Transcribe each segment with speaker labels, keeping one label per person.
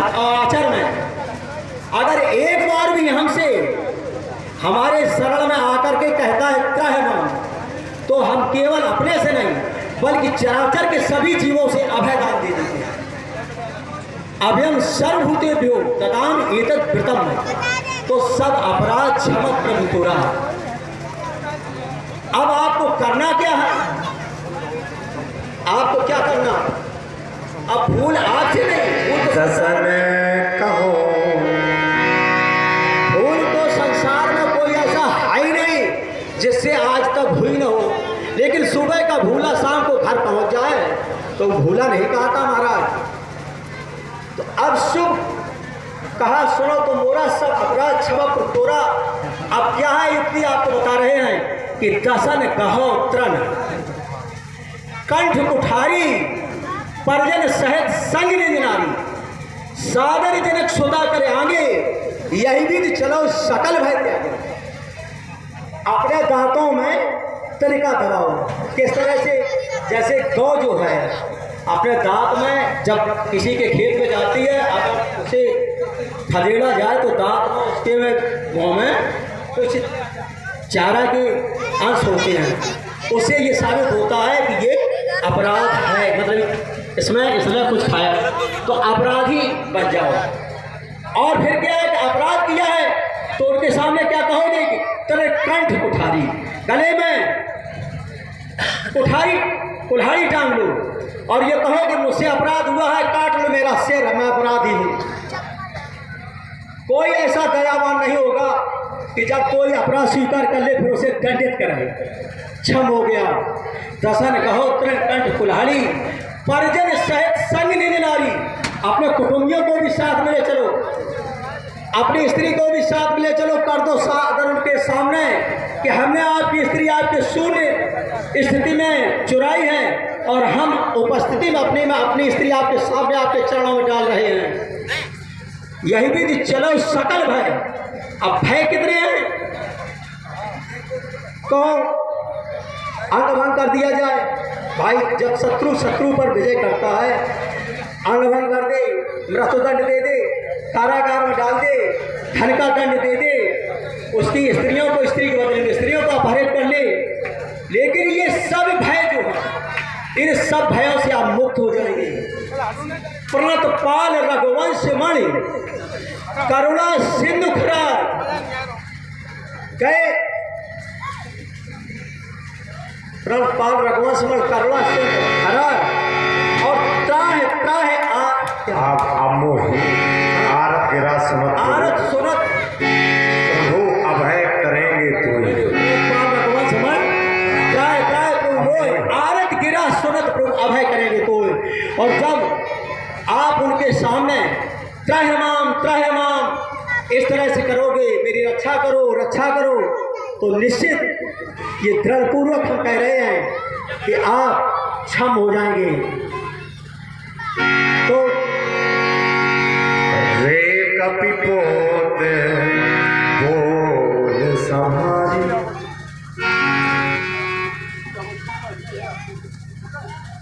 Speaker 1: आचरण में अगर एक बार भी हमसे हमारे शरण में आकर के कहता है त्रयमान, तो हम केवल अपने से नहीं बल्कि चराचर के सभी जीवों से अभय दान दे देते हैं। अभयम सर्वभूतेभ्यो तदाम एतत् व्रतम में, तो सब अपराध क्षमा प्रभु को रहा। अब आपको करना क्या है? आपको क्या करना? अब भूल आपसे नहीं,
Speaker 2: दसन कहो।
Speaker 1: भूल तो संसार में कोई ऐसा है ही नहीं जिससे आज तक हुई न हो, लेकिन सुबह का भूला शाम को घर पहुंच जाए तो भूला नहीं कहा था महाराज। तो अब शुभ कहा सुनो तो मोरा सब अपराध क्षमा तोरा। अब क्या है युक्ति आपको बता रहे हैं कि दसन कहो तृण कंठ कुठारी परजन सहित संग निज नारी, सादर जनक सुधा करे आगे, यही भी चलो सकल भय त्यागे। अपने दांतों में तरीका दबाओ। किस तरह से? जैसे गौ जो है अपने दांत में जब किसी के खेत में जाती है, अगर उसे खदेड़ा जाए तो दांत में उसके में मुँह में कुछ चारा के अंश होते हैं, उससे ये साबित होता है कि ये अपराध है, मतलब इसमें कुछ खाया, तो अपराधी बन जाओ। और फिर क्या है कि अपराध किया है तो उनके सामने क्या कहोगे कि तेरे कंठ कुठारी, गले में कुल्हाड़ी टांग लो और ये कहो कि मुझसे अपराध हुआ है, काट लो मेरा सिर, मैं अपराधी हूँ। कोई ऐसा दयावान नहीं होगा कि जब कोई अपराध स्वीकार कर ले फिर उसे दंडित करे। क्षम हो गया। दसन कहो तृण कंठ कुल्हाड़ी परजन सहित संग निज नारी, अपने कुटुंबियों को भी साथ में ले चलो, अपनी स्त्री को भी साथ में ले चलो। कर दो अगर उनके सामने कि हमने आपकी स्त्री आपके शून्य स्थिति में चुराई है और हम उपस्थिति में अपनी स्त्री आपके सामने आपके चरणों में डाल रहे हैं, यही भी चलो सकल भय। अब भय कितने हैं? कहो अंग भंग कर दिया जाए। भाई जब शत्रु पर विजय करता है, अंग भंग कर दे, मृत्युदंड दे दे, कारागार में डाल दे, धन का दंड दे दे, उसकी स्त्रियों को स्त्री के बदले में स्त्रियों को अपहरित कर ले। लेकिन ये सब भय जो है, इन सब भयों से आप मुक्त हो जाएंगे। प्रणत पाल रघुवंश मणि करुणा सिंधु खरार गए। प्रणत पाल रघुवंश मणि करुणा सिंधु खरार और त्राह
Speaker 2: आरत गिरा सुनत,
Speaker 1: आरत सुनत
Speaker 2: प्रभु अभय करेंगे तुम्हें।
Speaker 1: रघुवंश मणि त्राह प्रभु आरत गिरा सुनत प्रभु अभय करेंगे कोई। और जब आप उनके सामने त्रयमाम इस तरह से करोगे, मेरी रक्षा करो, तो निश्चित ये दृढ़पूर्वक हम कह रहे हैं कि आप क्षम हो जाएंगे। तो
Speaker 2: रे कपिपोत बोल संहारी।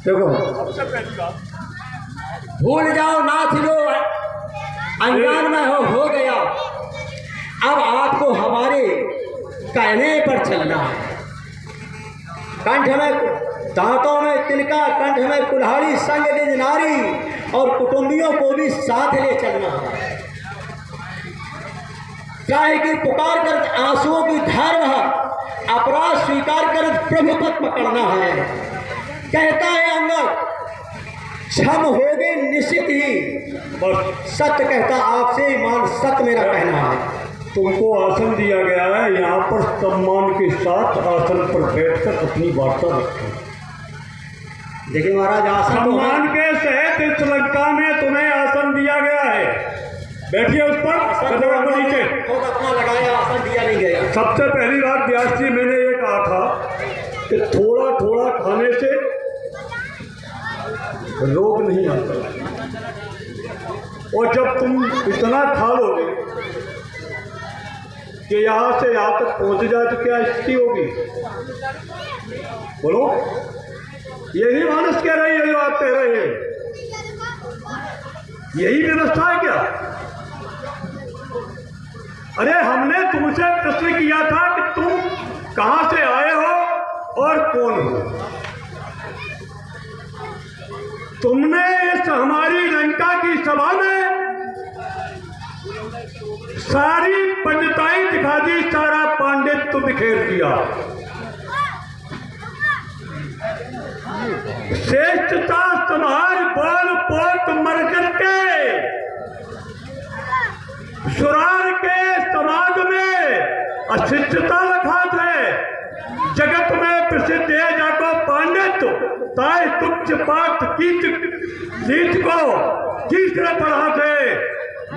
Speaker 1: देखो भूल जाओ नाथ जो अनजान में हो गया। अब आपको हमारे कहने पर चलना है। कंठ में दांतों में तिनका, कंठ में कुल्हाड़ी, संग निज नारी, और कुटुंबियों को भी साथ ले चलना है। चाहे कि पुकार कर आंसुओं की धार बहा, अपराध स्वीकार कर प्रभु पद पकड़ना है। कहता है अंगद क्षम हो गए निश्चित ही, और सत्य कहता आपसे ईमान सत्य मेरा कहना है।
Speaker 3: तुमको आसन दिया गया है, यहाँ पर सम्मान के साथ आसन पर बैठकर अपनी वार्ता रखो।
Speaker 1: देखिए महाराज आसन
Speaker 3: सम्मान के सहित इस लंका में तुम्हें आसन दिया गया है, बैठिए उस पर, कदमों को नीचे।
Speaker 1: अपना लगाया, आसन दिया नहीं गया।
Speaker 3: सबसे पहली बात व्यास जी मैंने ये कहा था कि थोड़ा थोड़ा खाने से रोग नहीं आता, और जब तुम इतना खा लोगे कि यहाँ से यहाँ तक पहुँच जाए तो क्या स्थिति होगी? बोलो, यही मानस कह रही है जो आप कह रहे हैं। यही व्यवस्था है क्या? अरे हमने तुमसे प्रश्न किया था कि तुम कहां से आए हो और कौन हो। तुमने इस हमारी लंका की सभा में सारी पंडिताई दिखा दी, सारा पांडित्य बिखेर दिया, श्रेष्ठता संभार बोल पोत मर करके सुरार के समाज में अशिष्टता लखात है। जगत में प्रसिद्ध है जाको पांडित्य ताय तुच्छ पाठ कीच नीच को तीसरा पढ़ा थे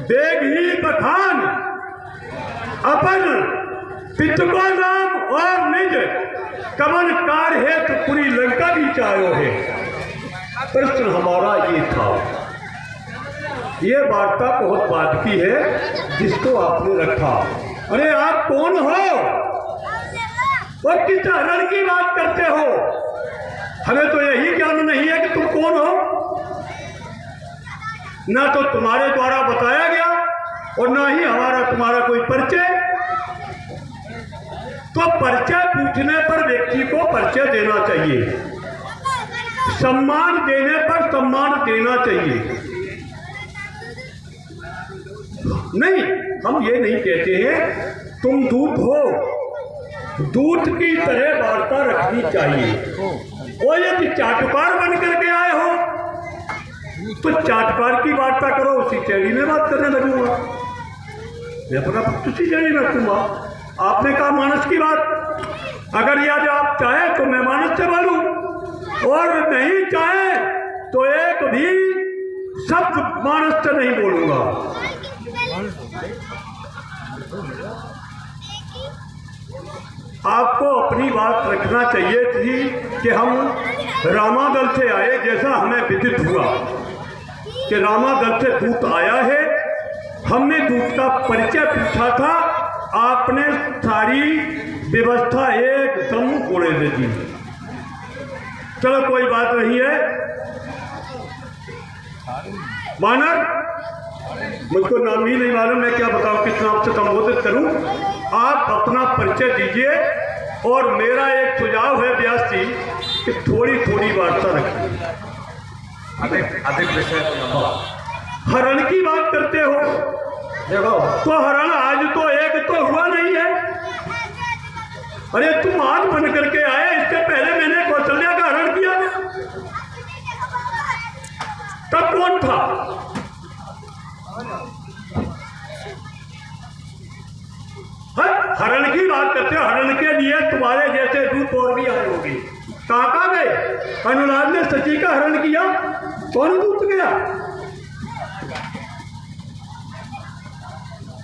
Speaker 3: देख ही बखान अपन पित को नाम और निज कमन कार है तो पूरी लंका भी चाहो है। प्रश्न हमारा ये था, ये वार्ता बहुत बात की है जिसको आपने रखा। अरे आप कौन हो और किस हरण की बात करते हो? हमें तो यही ज्ञान नहीं है कि तुम कौन हो। ना तो तुम्हारे द्वारा बताया गया और ना ही हमारा तुम्हारा कोई परिचय। तो परिचय पूछने पर व्यक्ति को परिचय देना चाहिए, सम्मान देने पर सम्मान देना चाहिए। नहीं, हम ये नहीं कहते हैं तुम दूत हो, दूत की तरह वार्ता रखनी चाहिए। और यदि चाटुकार बन करके आए हो तो चाटुकार की वार्ता करो, उसी शैली में बात करने लगूंगा। मैं अपना उसी शैली में रखूंगा। आपने कहा मानस की बात, अगर यदि आप चाहे तो मैं मानस से बोलूं और नहीं चाहे तो एक भी शब्द मानस से नहीं बोलूंगा। आपको अपनी बात रखना चाहिए थी कि हम रामादल से आए, जैसा हमें विदित हुआ कि रामादल से दूत आया है। हमने दूत का परिचय पूछा था, आपने सारी व्यवस्था एकदम उड़े दे दी। चलो कोई बात नहीं है। वानर, मुझको नाम ही नहीं मालूम, मैं क्या बताऊं, कितना आपसे संबोधित करूं। आप अपना परिचय दीजिए और मेरा एक सुझाव है व्यास जी कि थोड़ी थोड़ी वार्ता रखिए,
Speaker 2: अधिक विषय
Speaker 3: हरण की बात करते हो।
Speaker 1: देखो
Speaker 3: तो हरण आज तो एक तो हुआ नहीं है। अरे तुम आज बन करके आए, इससे पहले मैंने कौशल्या का हरण किया, तब कौन था? हरण की बात करते हो, हरण के लिए तुम्हारे जैसे दूत और भी आए होंगे। कहाँ गए? अनुराग ने सची का हरण किया, कौन दूत गया?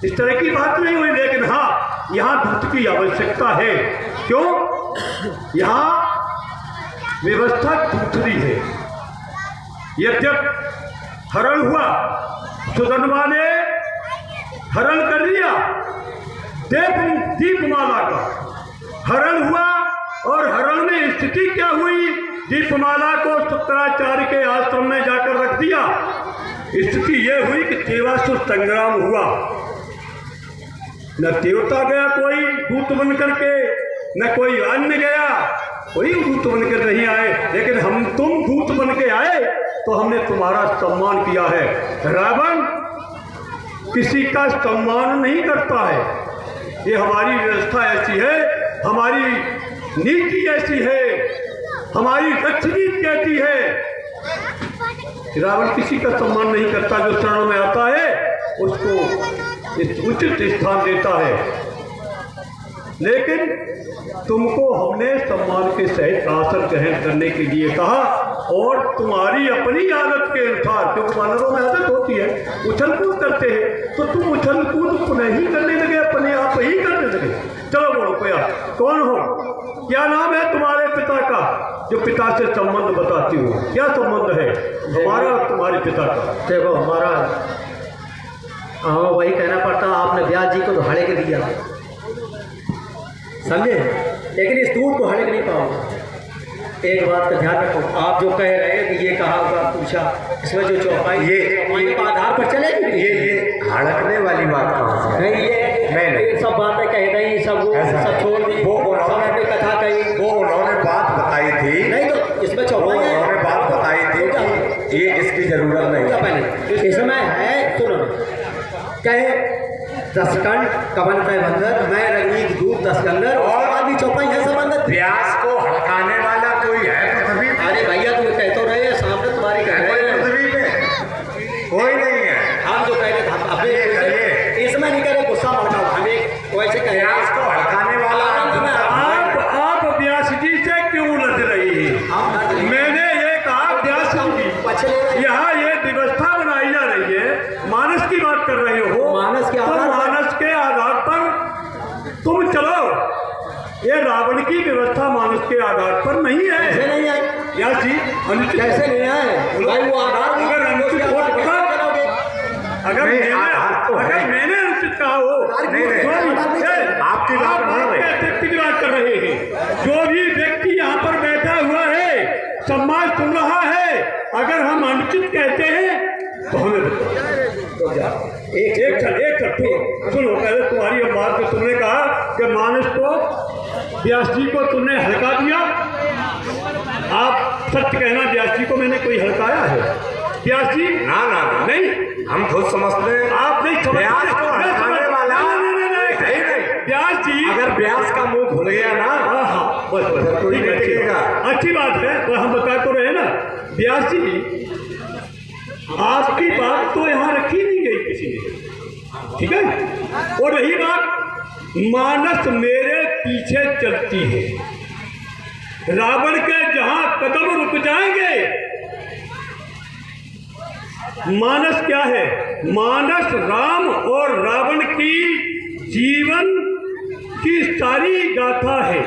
Speaker 3: इस तरह की बात नहीं हुई। लेकिन हाँ, यहाँ दूत की आवश्यकता है। क्यों? यहाँ व्यवस्था दूसरी है। यद्यप हरण हुआ, सुधनवा ने हरण कर लिया, दीपमाला का हरण हुआ और हरण में स्थिति क्या हुई? दीपमाला को शुक्राचार्य के आश्रम में जाकर रख दिया। स्थिति यह हुई कि देवासुर संग्राम हुआ। न देवता गया कोई दूत बन करके, न कोई अन्य गया, कोई दूत बनकर नहीं आए। लेकिन हम तुम दूत बन के आए तो हमने तुम्हारा सम्मान किया है। रावण किसी का सम्मान नहीं करता है। ये हमारी व्यवस्था ऐसी है, हमारी नीति ऐसी है, हमारी लक्ष्मी कहती है। रावण किसी का सम्मान नहीं करता, जो शरण में आता है उसको उचित स्थान देता है। लेकिन तुमको हमने सम्मान के सहित आसन ग्रहण करने के लिए कहा और तुम्हारी अपनी आदत के अनुसार, क्योंकि वानरों में आदत होती है उछल कूद करते हैं, तो तुम उछल कूद नहीं करने लगे, अपने आप ही करने लगे। चलो बोलो क्या, कौन हो, क्या नाम है तुम्हारे पिता का, जो पिता से संबंध बताती हो? क्या संबंध है हमारा और तुम्हारे पिता का?
Speaker 1: देखो महाराज, हाँ वही कहना पड़ता, आपने व्यास जी को तो हड़े के दिया, समझे, लेकिन इस दूध को हड़े नहीं पाओगे। एक बात का ध्यान रखो, आप जो कह रहे हैं कि ये कहा होगा पूछा, इसमें जो चौपाई
Speaker 2: ये
Speaker 1: आधार पूजा पहले इसमें है, सुनो कहे 10 कंठ कवन तय बंदर, मैं रंगीत दूध 10 कंदर और आदि चौपाई है संबंध।
Speaker 2: व्यास को हड़काने वाला कोई है पृथ्वी पे?
Speaker 1: अरे भैया तुम कह तो रहे सामने तुम्हारी कह रहे हैं,
Speaker 2: पृथ्वी पे कोई नहीं है।
Speaker 1: हम जो कह रहे थे अपने इसमें नहीं कह रहे गुस्सा मचाओ, हम एक वैसे कह रहे
Speaker 2: व्यास को हड़काने वाला
Speaker 3: आप व्यास जी से क्यों लड़ रही है? मैंने ये कहा व्यास जी
Speaker 1: पछले
Speaker 3: यहाँ ये व्यवस्था बनाई जा रही है, मानस की बात कर रहे हो।
Speaker 1: मानस के
Speaker 3: तो
Speaker 1: आधार पर-
Speaker 3: मानस के आधार पर तुम चलो, ये रावण की व्यवस्था मानस के आधार पर नहीं है।
Speaker 1: कैसे नहीं आए,
Speaker 3: व्यास जी अनुचित
Speaker 1: कैसे नहीं आए भाई, वो आधार
Speaker 3: अगर अनुचित हो तो बताओ। अगर
Speaker 2: नहीं,
Speaker 3: मैंने
Speaker 2: आधार तो है।
Speaker 3: अगर मैंने अनुचित कहा हो,
Speaker 2: नहीं, नहीं,
Speaker 3: sorry,
Speaker 2: आपकी बात
Speaker 3: आप
Speaker 2: नहीं है।
Speaker 3: अतिथि की बात कर रहे हैं। जो भी व्यक्ति यहाँ पर बैठा हुआ है, समाज सुन रहा है, अगर हम अनुचित कहते हैं तो हमें बताओ। एक छठ सुनो, पहले तुम्हारी अब बात में तुमने कहा कि मानस को व्यास जी को तुमने हल्का दिया। आप सत्य कहना, व्यास जी को मैंने कोई हल्काया है? व्यास जी
Speaker 2: ना ना ना,
Speaker 3: नहीं,
Speaker 2: हम खुद समझते हैं।
Speaker 3: आप नहीं समझते।
Speaker 2: व्यास को हड़काने वाला
Speaker 3: नहीं,
Speaker 2: है ही नहीं।
Speaker 3: व्यास जी
Speaker 2: अगर व्यास का मुंह खुल गया ना,
Speaker 3: हाँ बस बस
Speaker 2: कोई
Speaker 3: ठीक है,
Speaker 2: नहीं
Speaker 3: अच्छी
Speaker 2: टिकेगा।
Speaker 3: अच्छी बात है, तो हम बता तो रहे ना। व्यास जी आपकी बात तो यहाँ रखी नहीं गई किसी ने, ठीक है। और रही बात, मानस मेरे पीछे चलती है, रावण के जहां कदम रुक जाएंगे, मानस क्या है? मानस राम और रावण की जीवन की सारी गाथा है।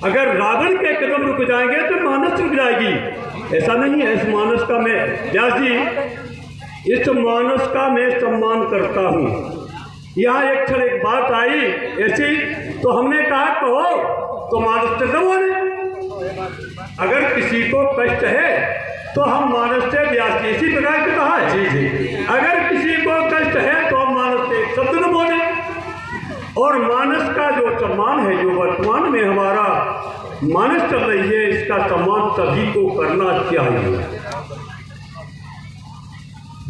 Speaker 3: अगर रावण के कदम रुक जाएंगे तो मानस रुक जाएगी। ऐसा नहीं है। इस मानस का मैं, व्यास जी, इस मानस का मैं सम्मान करता हूँ। यहाँ एक बात आई ऐसी, तो हमने कहा कहो, तो मानस से दबो ने। अगर किसी को कष्ट है तो हम मानस से, व्यास जी इसी प्रकार से कहा है।
Speaker 2: जी जी,
Speaker 3: अगर किसी को कष्ट है तो हम मानस से एक शब्द न बोले। और मानस का जो सम्मान है, जो वर्तमान में हमारा मानस चल रही है, इसका सम्मान सभी को करना चाहिए।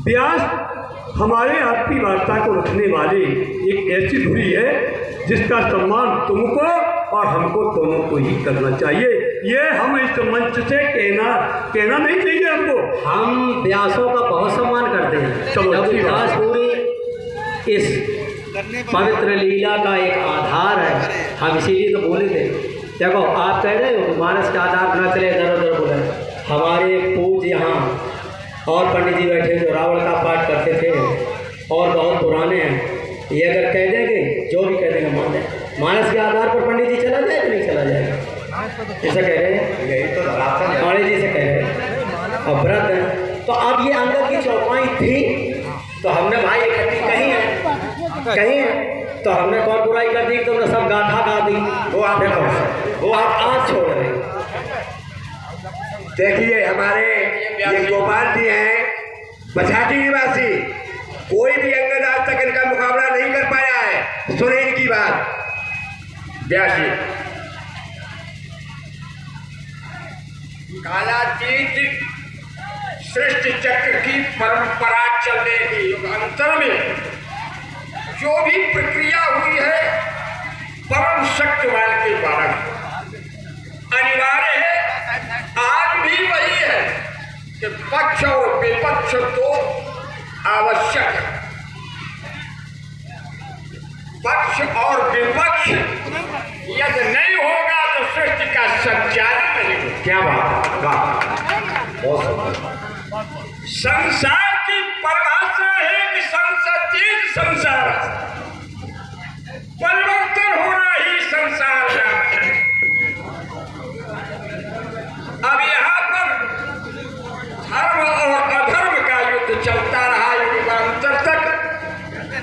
Speaker 3: व्यास हमारे आपकी वार्ता को रखने वाली एक ऐसी धुरी है जिसका सम्मान तुमको और हमको दोनों को ही करना चाहिए। ये हम इस मंच से कहना नहीं चाहिए हमको।
Speaker 1: हम व्यासों का बहुत सम्मान करते हैं,
Speaker 3: चलो,
Speaker 1: क्योंकि
Speaker 3: अच्छी बात।
Speaker 1: व्यास पूरी इस पवित्र लीला का एक आधार है। हम इसीलिए तो बोले थे। देखो, आप कह रहे हो मानस के आधार पर न चले, इधर उधर बोले। हमारे पूज यहाँ और पंडित जी बैठे जो रावण का पाठ करते थे और बहुत पुराने हैं, ये अगर कह देंगे, जो भी कह देंगे मान दें। मानस के आधार पर पंडित जी चला जाए कि नहीं चला जाएगा, ऐसा कह रहे हैं।
Speaker 2: यही तो धरातल है।
Speaker 1: पंडित जी से कह रहे हैं और व्रत है। तो अब ये अंगद की चौपाई थी, तो हमने भाई इकट्ठी कहीं है, तो हमने कौन बुराई कर दी? तुमने सब गाथा गा दी। वो आप देखो, वो आप आज छोड़ रहे हैं।
Speaker 2: देखिए, हमारे ये गोपाल जी हैं, बछाटी निवासी, कोई भी अंगद आज तक इनका मुकाबला नहीं कर पाया है। सुने इनकी बात। व्यास जी, कालातीत सृष्टि चक्र की परंपरा चलने की युगांतर में जो भी प्रक्रिया हुई है, परम शक्तिमान के द्वारा अनिवार्य है। आज भी वही है कि पक्ष और विपक्ष तो आवश्यक है। पक्ष और विपक्ष यदि नहीं होगा तो सृष्टि का संचालन नहीं होगा। क्या बात है, बहुत संसार की परिभाषा है कि संसतीत संसार, परिवर्तन होना ही संसार है। अब यहाँ पर धर्म और अधर्म का युद्ध चलता रहा युगांतर तक,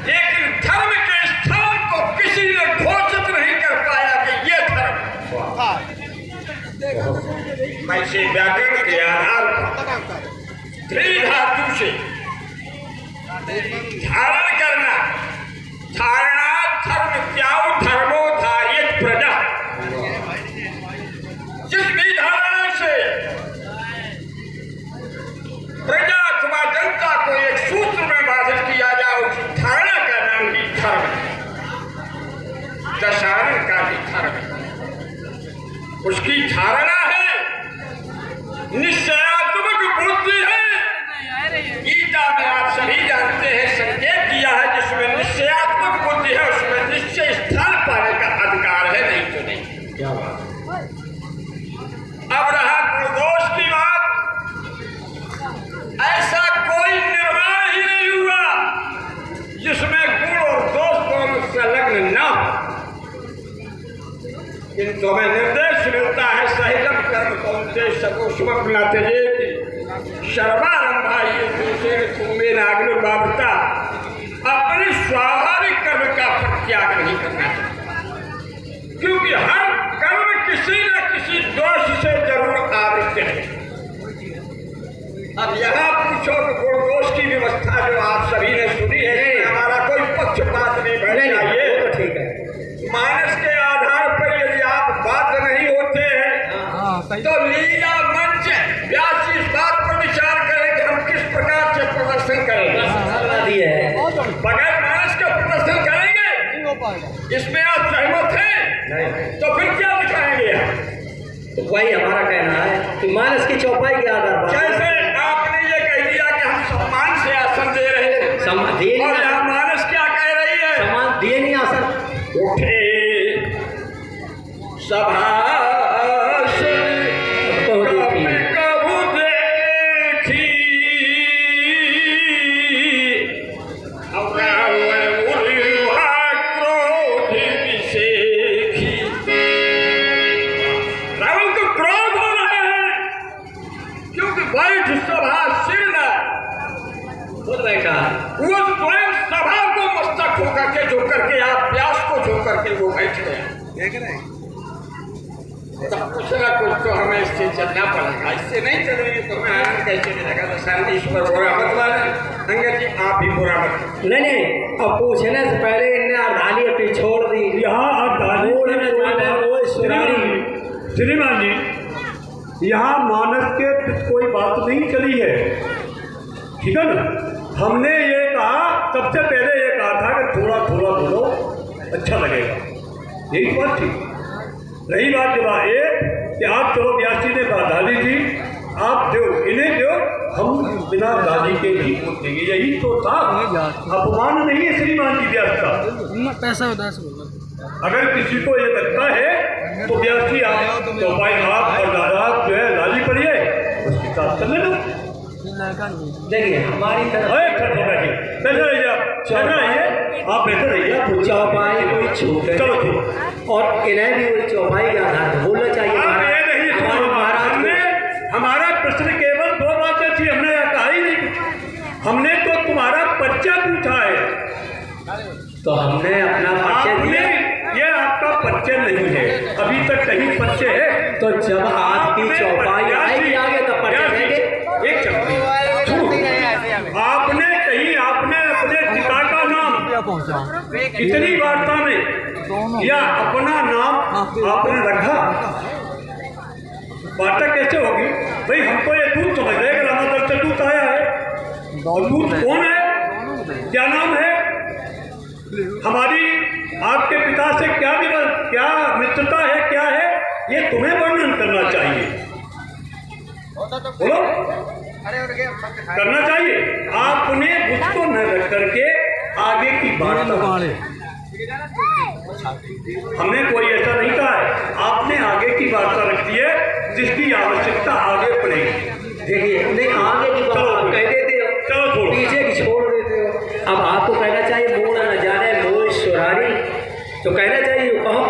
Speaker 2: लेकिन धर्म के स्थान को किसी ने घोषित नहीं कर पाया कि ये धर्म। वैसे व्याकरण के आधार पर त्रिधातु से धारण करना, धारणा धर्म त्याग धर्मो धारित प्रजा, जिस भी धारणा से तुम्हें निर्देश मिलता है सहितम कर्म कौनते सकोष्म त्यजेति सर्वारंभा ये दूसरे तुम्हें नाग्निर्वावृता। अपने स्वाभाविक कर्म का परित्याग नहीं करना चाहिए, क्योंकि हर कर्म किसी न किसी दोष से जरूर आवृत है। अब यहाँ पूछो कि गुण दोष की व्यवस्था जो आप सभी ने सुनी है, हमारा कोई पक्षपात नहीं बैठ चाहिए।
Speaker 1: तो ठीक है,
Speaker 2: मानस के आधार पर यदि आप बात नहीं होते हैं तो लीला मंच व्यास इस बात पर विचार करें कि हम किस प्रकार से प्रदर्शन करेंगे। बगैर मानस का प्रदर्शन करेंगे, इसमें आप सहमत हैं? तो फिर क्या दिखाएंगे आप?
Speaker 1: तो वही हमारा कहना है कि मानस की चौपाई के आधार पर,
Speaker 2: जैसे आपने ये कह दिया कि हम सम्मान से आसन दे रहे हैं, और यहाँ मानस क्या कह रही है?
Speaker 1: सम्मान दिए नहीं आसन।
Speaker 2: उठे सभा से कबू देखी, क्रोध विशेखी। रावण को क्रोध हो रहा है, क्योंकि बैठ सभा सिर
Speaker 1: खुद बैठा,
Speaker 2: वो स्वयं सभा को मस्तक होकर के झुक करके, आप व्यास को झुक करके वो बैठ गए। देख रहे हैं, तब कुछ ना कुछ तो हमें इससे चलना पड़ेगा, इससे नहीं चलेगी तो हमें आनंद कैसे मिलेगा? तो शांति ईश्वर बुरा मत माने, अंगद जी आप भी बुरा मत।
Speaker 1: नहीं, अब पूछने से पहले इनने अर्धाली अपनी छोड़ दी।
Speaker 3: यहाँ अर्धाली श्रीमान जी, यहाँ मानस के कोई बात नहीं चली है, ठीक है ना? हमने ये कहा, सबसे पहले ये कहा था कि थोड़ा थोड़ा बोलो, अच्छा लगेगा, यही बात थी। रही बात जब ये कि आप चलो व्यास जी ने दादी जी आप दो, इन्हें दो, हम बिना दादी के भी वोट देंगे, यही तो था। अपमान नहीं है श्रीमान जी व्यास का,
Speaker 4: पैसा होता है।
Speaker 3: अगर किसी को ये लगता है तो व्यास जी आप तो भाई आप और दादा जो है राजी पड़िए, उसके साथ चल लेना।
Speaker 1: देखिए हमारी तरफ
Speaker 3: बैठे रहिए, आप बैठे रहिए,
Speaker 1: चौपाई कोई छूट है,
Speaker 3: चलो
Speaker 1: और इन्हें भी वही चौपाई के आधार पर बोलना चाहिए।
Speaker 3: हमारे महाराज ने हमारा प्रश्न केवल दो बातें थी, हमने कहा ही नहीं, हमने तो तुम्हारा पर्चा पूछा है,
Speaker 1: तो हमने अपना पर्चा दिया।
Speaker 3: ये आपका पर्चे नहीं है, अभी तक कहीं पर्चे है,
Speaker 1: तो जब आपकी चौपाई आएगी आगे तब पर्चे देंगे।
Speaker 3: एक आपने कहीं आपने अपने पिता का नाम इतनी वार्ता में या अपना नाम आपने रखा, वार्ता कैसे होगी भाई? हमको ये दूध समझ रहे कि रामादल से दूध आया है, और दूध कौन है, क्या नाम है, हमारी आपके पिता से क्या मित्रता है, क्या है, ये तुम्हें वर्णन करना चाहिए। बोलो, करना चाहिए। आपने मुझको न रख करके आगे की बात, हमने कोई ऐसा नहीं कहा है, आपने आगे की वार्ता रखती है जिसकी आवश्यकता आगे पड़ेगी।
Speaker 1: देखिए नहीं, आगे की बात आप कह देते हो,
Speaker 3: चलो छोड़ो,
Speaker 1: पीछे की छोड़ देते हो। अब आपको कहना चाहिए मोड़ न जाने मोह सुरारी, तो कहना चाहिए कहो,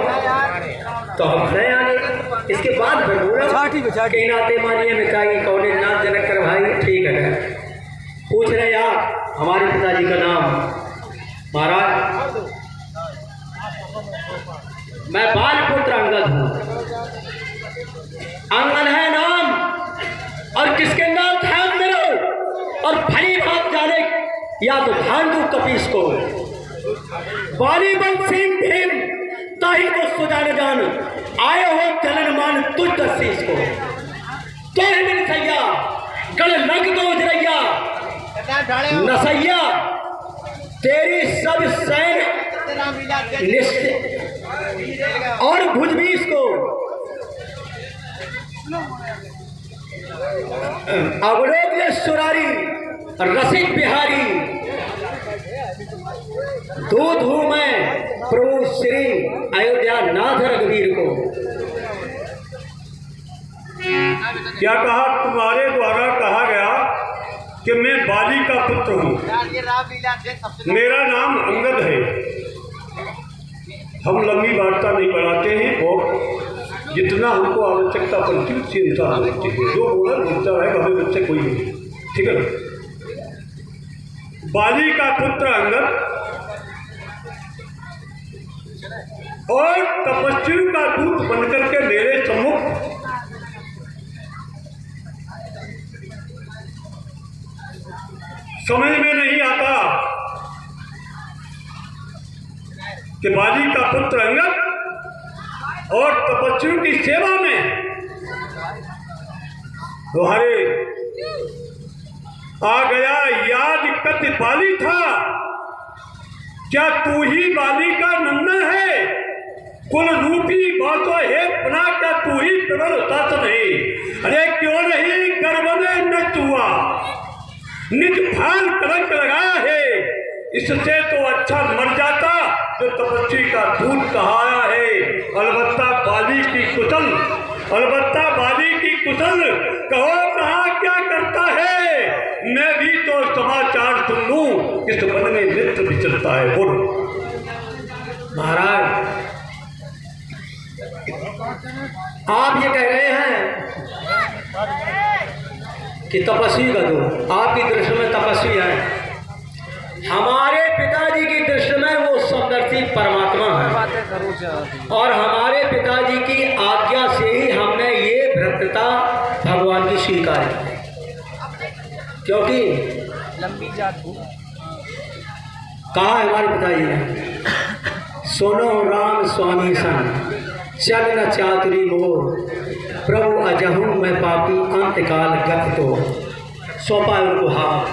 Speaker 1: तो हम खड़े आगे। इसके बाद फिर बोला के नाते मानिए में चाहिए कौन नाम जनक कर भाई, ठीक है। पूछ रहे आप हमारे पिताजी का नाम? महाराज मैं बालपुत्र अंगद हूँ। अंगद है नाम, और किसके नाम ध्यान में लो, और भली बात जाने या तो ध्यान दो कपीस को। बाली सिंह भीम ताही को सुजान जान, आए हो चलन मान तुझ दसीस को। तो मिल सैया गल लग दो उजरैया, नसैया तेरी सब सैन और भुजबीस को अवरोग्य सुरारी रसिक बिहारी, दूध हूं मैं प्रभु श्री अयोध्या नाथ रघुवीर को।
Speaker 3: क्या कहा? तुम्हारे द्वारा कहा गया कि मैं बाली का पुत्र हूँ, मेरा नाम अंगद है। हम लंबी वार्ता नहीं बढ़ाते हैं और जितना हमको आवश्यकता पड़ती है उसके अनुसार देखते हैं। जो बोला बोलता रहेगा, हमें बच्चे कोई नहीं, ठीक है। बाली का पुत्र अंगद और तपस्वी का दूत बनकर के मेरे सम्मुख समझ में नहीं आता कि बाली का पुत्र अंगद और तपस्वी की सेवा में तुम्हारे आ गया याद कद बाली था, क्या तू ही बाली का नंदन है? कुल रूपी बातों है बना, क्या तू ही प्रबल तत् नहीं? अरे क्यों नहीं गर्भ में नष्ट हुआ, निज भाल कलंक लगाया है, इससे तो अच्छा मर जाता जो तपस्वी का दूत कहाया है। अलबत्ता बाली की कुशल, अलबत्ता बाली की कुशल, कहो कहाँ क्या करता है, मैं भी तो समाचार सुन लूं, इस वन में मित्र विचरता है। बोलो
Speaker 1: महाराज, आप ये कह रहे हैं कि तपस्वी का दूत आपकी दृष्टि में तपस्वी है, हमारे पिताजी की दृष्टि में वो समदर्शी परमात्मा है, और हमारे पिताजी की आज्ञा से ही हमने ये भ्रष्टता भगवान की स्वीकार की, क्योंकि
Speaker 4: लंबी जात
Speaker 1: कहा है हमारे पिताजी ने, सुनो राम स्वामी सन चल न चातुरी मोर, प्रभु अजहूँ मैं पापी अंतकाल गत तो, सौंपा उनको हाथ।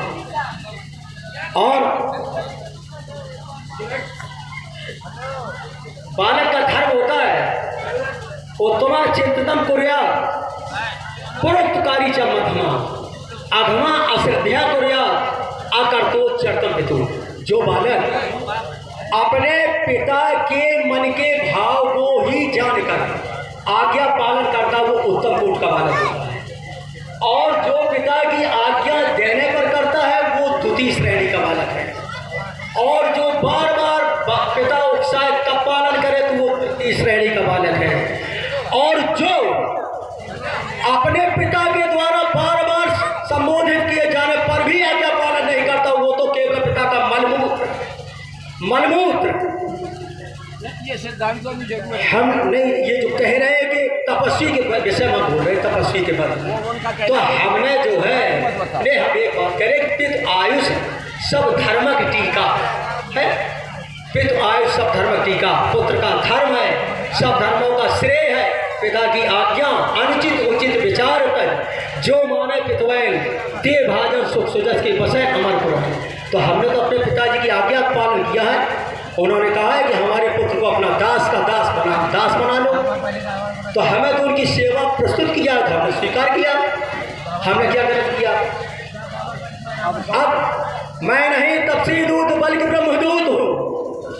Speaker 1: और बालक का धर्म होता है उत्तमा चिंतनम कुर्या पुरोक्तकारी च मध्यमा अधमा अश्रद्धा कुर्या अकर्तो चरतम हेतु। जो बालक अपने पिता के मन के भाव को ही जानकर आज्ञा पालन करता वो उत्तम कोट का बालक होता है, और जो पिता की आज्ञा देने पर करता है वो द्वितीय श्रेणी का बालक है, और जो बार बार पिता उत्साह तब पालन करे तो वो तृतीय श्रेणी का बालक है, और जो अपने पिता के द्वारा बार बार संबोधित किए जाने पर भी आज्ञा पालन नहीं करता वो तो केवल पिता का मलमूत्र।
Speaker 4: ये सिद्धांतों में जरूर
Speaker 1: हम नहीं ये जो कह रहे हैं कि तपस्वी के विषय में बोल रहे हैं, तपस्वी के बाद तो हमने जो है ले हम एक बात करें, पित आयुष सब धर्मक टीका है, पित आयुष सब धर्मक टीका, पुत्र का धर्म है, सब धर्मों का श्रेय है, पिता की आज्ञा अनुचित उचित विचार कर जो माने पितवैन ते भाजन सुख सुजस के बसे अमरपुर। तो हमने तो अपने पिताजी की आज्ञा का पालन किया है, उन्होंने कहा है कि हमारे पुत्र को अपना दास का दास बना लो, तो हमें तो उनकी सेवा प्रस्तुत किया था, हमने स्वीकार किया, हमने क्या गलत किया? अब मैं नहीं तपसी दूत बल्कि ब्रह्मदूत हूँ,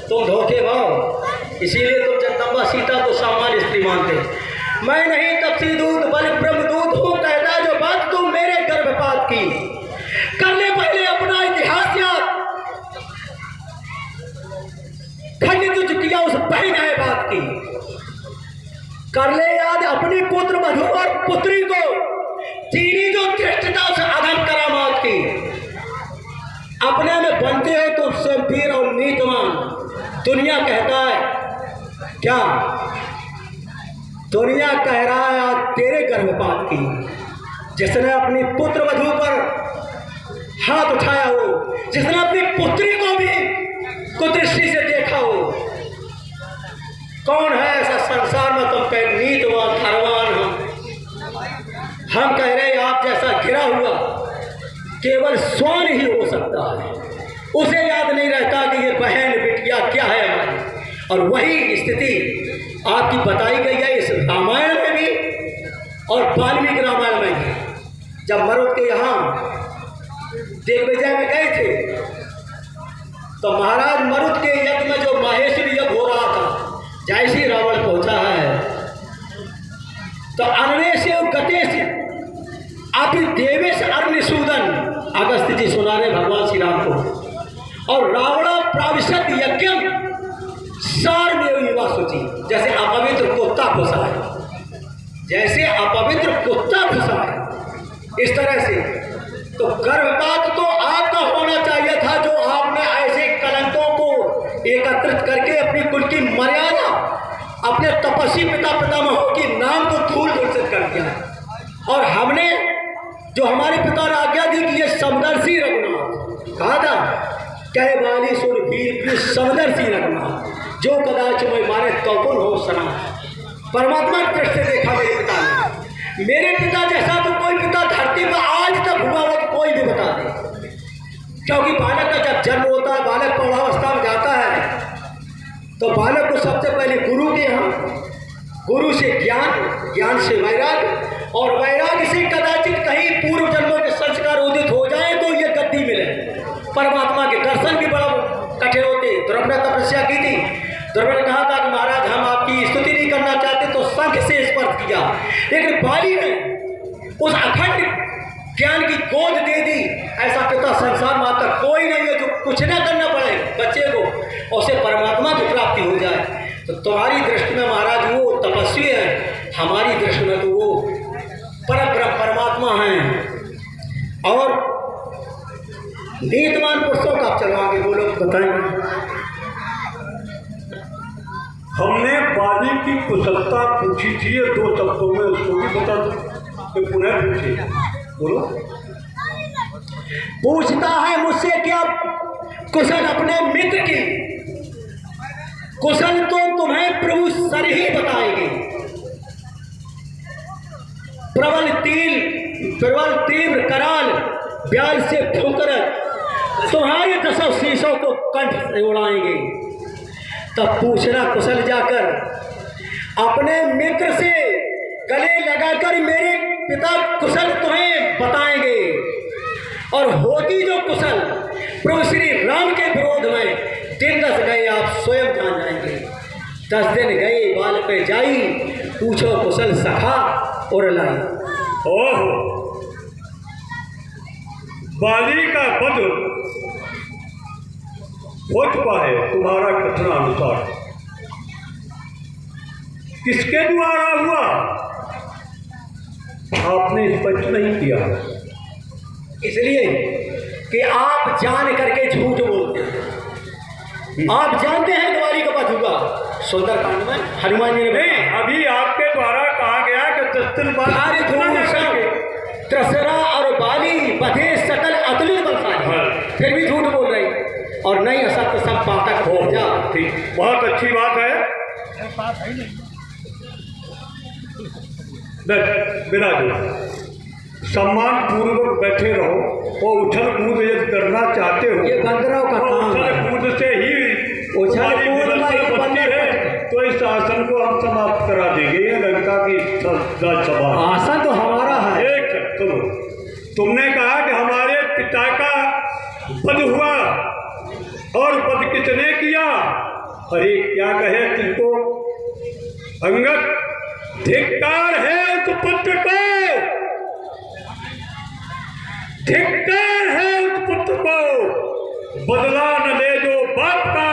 Speaker 1: तुम धोखे भाव, इसीलिए तुम जगदम्बा सीता को सामान्य स्त्री मानते। मैं नहीं तपसी दूत बल्कि ब्रह्मदूत हूँ, कहता जो बात तुम मेरे गर्भपात की करने पहले अपना इतिहास याद, खंडित जो किया उस बहन है बात की, कर ले याद अपनी पुत्र मधु और पुत्री को, चीनी जो धृष्टता से अधम करामात की, अपने में बनते हो तो शमशीर और नीतवान, दुनिया कहता है क्या, दुनिया कह रहा है आज तेरे गर्भपात की, जिसने अपनी पुत्र वधू पर हाथ उठाया हो, जिसने अपनी पुत्री को भी कुदृष्टि से देखा हो, कौन है ऐसा संसार में तुम कह नीतवान धर्मवान? हम कह रहे हैं आप जैसा गिरा हुआ केवल स्वान ही हो सकता है, उसे याद नहीं रहता कि ये बहन बिटिया क्या है हमारी, और वही स्थिति आपकी बताई गई है इस रामायण में भी और वाल्मीकि रामायण में भी। जब मरुद के यहाँ दिग्विजय में गए थे तो महाराज मरुद के यज्ञ में जो माहेश्वरी यज्ञ हो रहा था, जैसे रावण पहुंचा है तो अन्य से गते से अति देवेश अर्निसूदन अगस्त जी सुना रहे भगवान श्री राम को, और रावण प्राविशत यज्ञ सार में युवा सूची, जैसे अपवित्र कुत्ता फंसा है जैसे अपवित्र कुत्ता घुसा है, इस तरह से तो गर्भपात तो आपका होना चाहिए था, जो आपने ऐसे कलंकों को एकत्रित करके अपनी कुल की मर्यादा, अपने तपस्वी पिता पितामहों के नाम को धूल धूल कर दिया। और हमने जो हमारे पिता ने आज्ञा दी कि ये समदर्शी रघुनाथ कहा था, कह वाली सुर वीर समदर्शी रघुनाथ, जो कदाच मैं मारे तौपुन हो सना। परमात्मा की दृष्टि से देखा मेरे पिता ने, मेरे पिता जैसा तो कोई पिता धरती पर आज तक हुआ हो तो कोई भी बता दे। क्योंकि बालक का जब जन्म होता है, बालक प्रौढ़ावस्था में जाता है, तो बालक को सबसे पहले गुरु के यहाँ, गुरु से ज्ञान, ज्ञान से वैराग्य, और वैराग्य से कदाचित कहीं पूर्व जन्मों के संस्कार उदित हो जाए तो ये गद्दी मिले। परमात्मा के दर्शन भी बड़ा कठिन होते। ध्रुव ने तपस्या की थी, ध्रुव ने कहा था कि महाराज हम आपकी स्तुति नहीं करना चाहते, तो शंख से स्पर्श किया, लेकिन बाली ने उस अखंड ज्ञान की गोद दे दी। ऐसा पिता संसार में आता कोई नहीं है जो कुछ न करना पड़े बच्चे को और उसे परमात्मा की प्राप्ति हो जाए। तो तुम्हारी दृष्टि में महाराज वो तपस्वी है, हमारी दृष्टि में तो वो परब्रह्म परमात्मा हैं। और नीतिमान पुरुषों का आप चलो आगे बोलो, बताएंगे।
Speaker 3: हमने बाली की कुशलता पूछी थी, ये 2 शब्दों में उसको भी बता दो, तो पुनः पूछिए, बोलो।
Speaker 1: पूछता है मुझसे क्या कुशल अपने मित्र की, कुशल तो तुम्हें प्रभु सर ही बताएंगे। प्रबल तीव्र कराल ब्याल से ठोकर तुम्हारे 10 शीशों को कंठ से उड़ाएंगे। तब पूछना कुशल जाकर अपने मित्र से गले लगाकर, मेरे पिता कुशल तुम्हें बताएंगे। और होगी जो कुशल प्रभु श्री राम के विरोध में, दिन 10 गए आप स्वयं जान जाएंगे। 10 दिन गए बाल पे जाई, पूछो कुशल सखा और लाई।
Speaker 3: ओहो, बाली का वध हो चुका है तुम्हारा कथनानुसार, किसके द्वारा हुआ आपने स्पष्ट नहीं किया।
Speaker 1: इसलिए कि आप जान करके झूठ बोलते हैं। आप जानते हैं द्वारी का वध हुआ सुंदरकांड में, हनुमान जी ने
Speaker 3: नहीं, अभी आपके द्वारा कहा गया कि 10 दिन बाद
Speaker 1: त्रसरा और बाली बधे सकल अतुलित बलशाली, फिर भी झूठ बोल रही और नहीं असत्य सब पातक हो जा।
Speaker 3: ठीक, बहुत अच्छी बात है। बिराज सम्मान पूर्वक बैठे रहो और उछल कूद यदि करना चाहते हो,
Speaker 1: ये बंदरों का काम है।
Speaker 3: उछल कूद से ही
Speaker 1: उछल कूद
Speaker 3: है, तो इस आसन को हम समाप्त करा देंगे। ये लंका की राजसभा,
Speaker 1: आसन तो हमारा है।
Speaker 3: एक सुनो, तुमने कहा कि हमारे पिता का वध हुआ, और वध किसने किया? अरे क्या कहे तुमको अंगद, धिक्कार है उस पुत्र को, धिक्कार है उस पुत्र को, बदला न ले जो बाप का,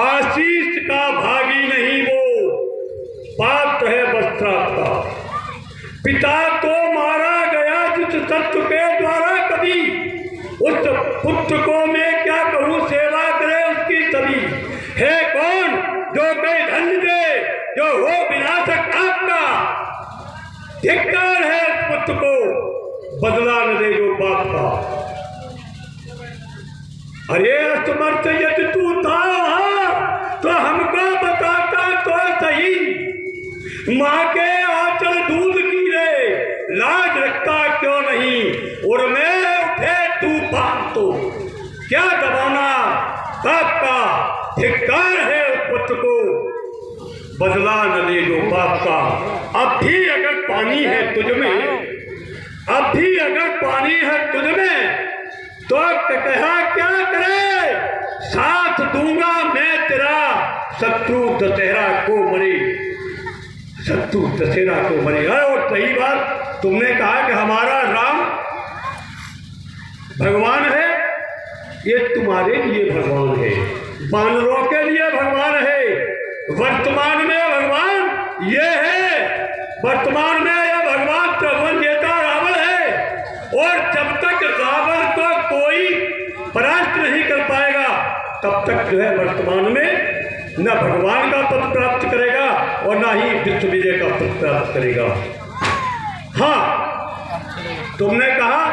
Speaker 3: आशीष का भागी नहीं वो, पात्र है वस्त्रात का। पिता तो मारा गया जिस सत्य के द्वारा कभी, उस पुत्र को मैं क्या कहूँ सेवा करे उसकी सभी। है कौन जो कई धन दे, जो हो विनाशक आपका, धिक्कार है उस पुत्र को, बदला न दे जो बाप का। अरे असमर्थ यदि तू था तो हमको बताता तो सही, माँ के आंचल दूध की रे, लाज रखता क्यों नहीं, और मैं उठे तूफान तो क्या दबाना बाप का, धिक्कार है उस पुत्र को, बदला न ले जो बाप का। अब भी अगर पानी है तुझ में, अब भी अगर पानी है तुझ में, तो कहा क्या करे, साथ दूंगा मैं तेरा, शत्रु दशहरा को मरे, शत्रु दशहरा को मरे। और सही बात तुमने कहा कि हमारा राम भगवान है, ये तुम्हारे लिए भगवान है, बानरों के लिए भगवान है, वर्तमान में भगवान ये है वर्तमान में यह भगवान त्रिभुवन जेता रावण है, और जब तक रावण को कोई परास्त नहीं कर पाएगा तब तक जो है वर्तमान में न भगवान का पद प्राप्त करेगा और न ही विश्व विजय का पद प्राप्त करेगा। हाँ, तुमने कहा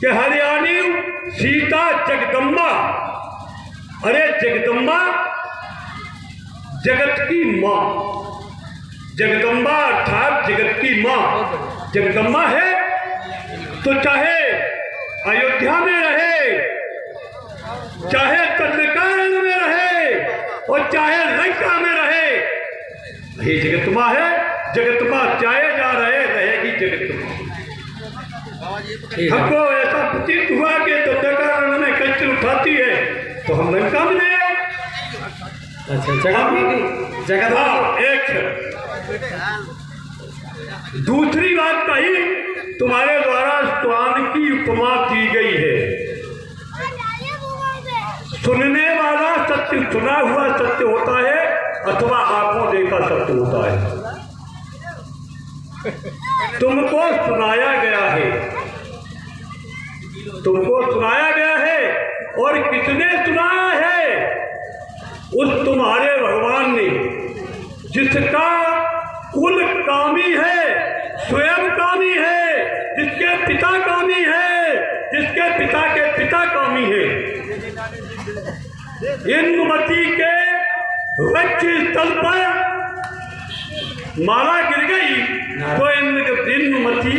Speaker 3: कि हरियाणी सीता जगदम्बा, अरे जगदम्बा जगत की माँ, जगदम्बा अर्थात जगत की माँ जगदम्बा है, तो चाहे अयोध्या में रहे, चाहे तंडकारण में रहे और चाहे लंका में रहे, ये जगत माँ है। जगत माँ चाहे जा रहे रहेगी जगत माँ। हमको ऐसा प्रतीत हुआ कि तंडकारण में कष्ट उठाती है तो हम लंका में गए।
Speaker 1: जगत
Speaker 3: एक दूसरी बात कही, तुम्हारे द्वारा स्वान की उपमा दी गई है। सुनने वाला सत्य, सुना हुआ सत्य होता है अथवा आंखों देखा सत्य होता है। तुमको सुनाया गया है, तुमको सुनाया गया है, और किसने सुनाया है? उस तुम्हारे भगवान ने, जिसका कुल कामी है, स्वयं कामी है, जिसके पिता कामी है, जिसके पिता के पिता कामी है। इंद्रमती के वक्ष स्थल पर माला गिर गई तो इंद्रमती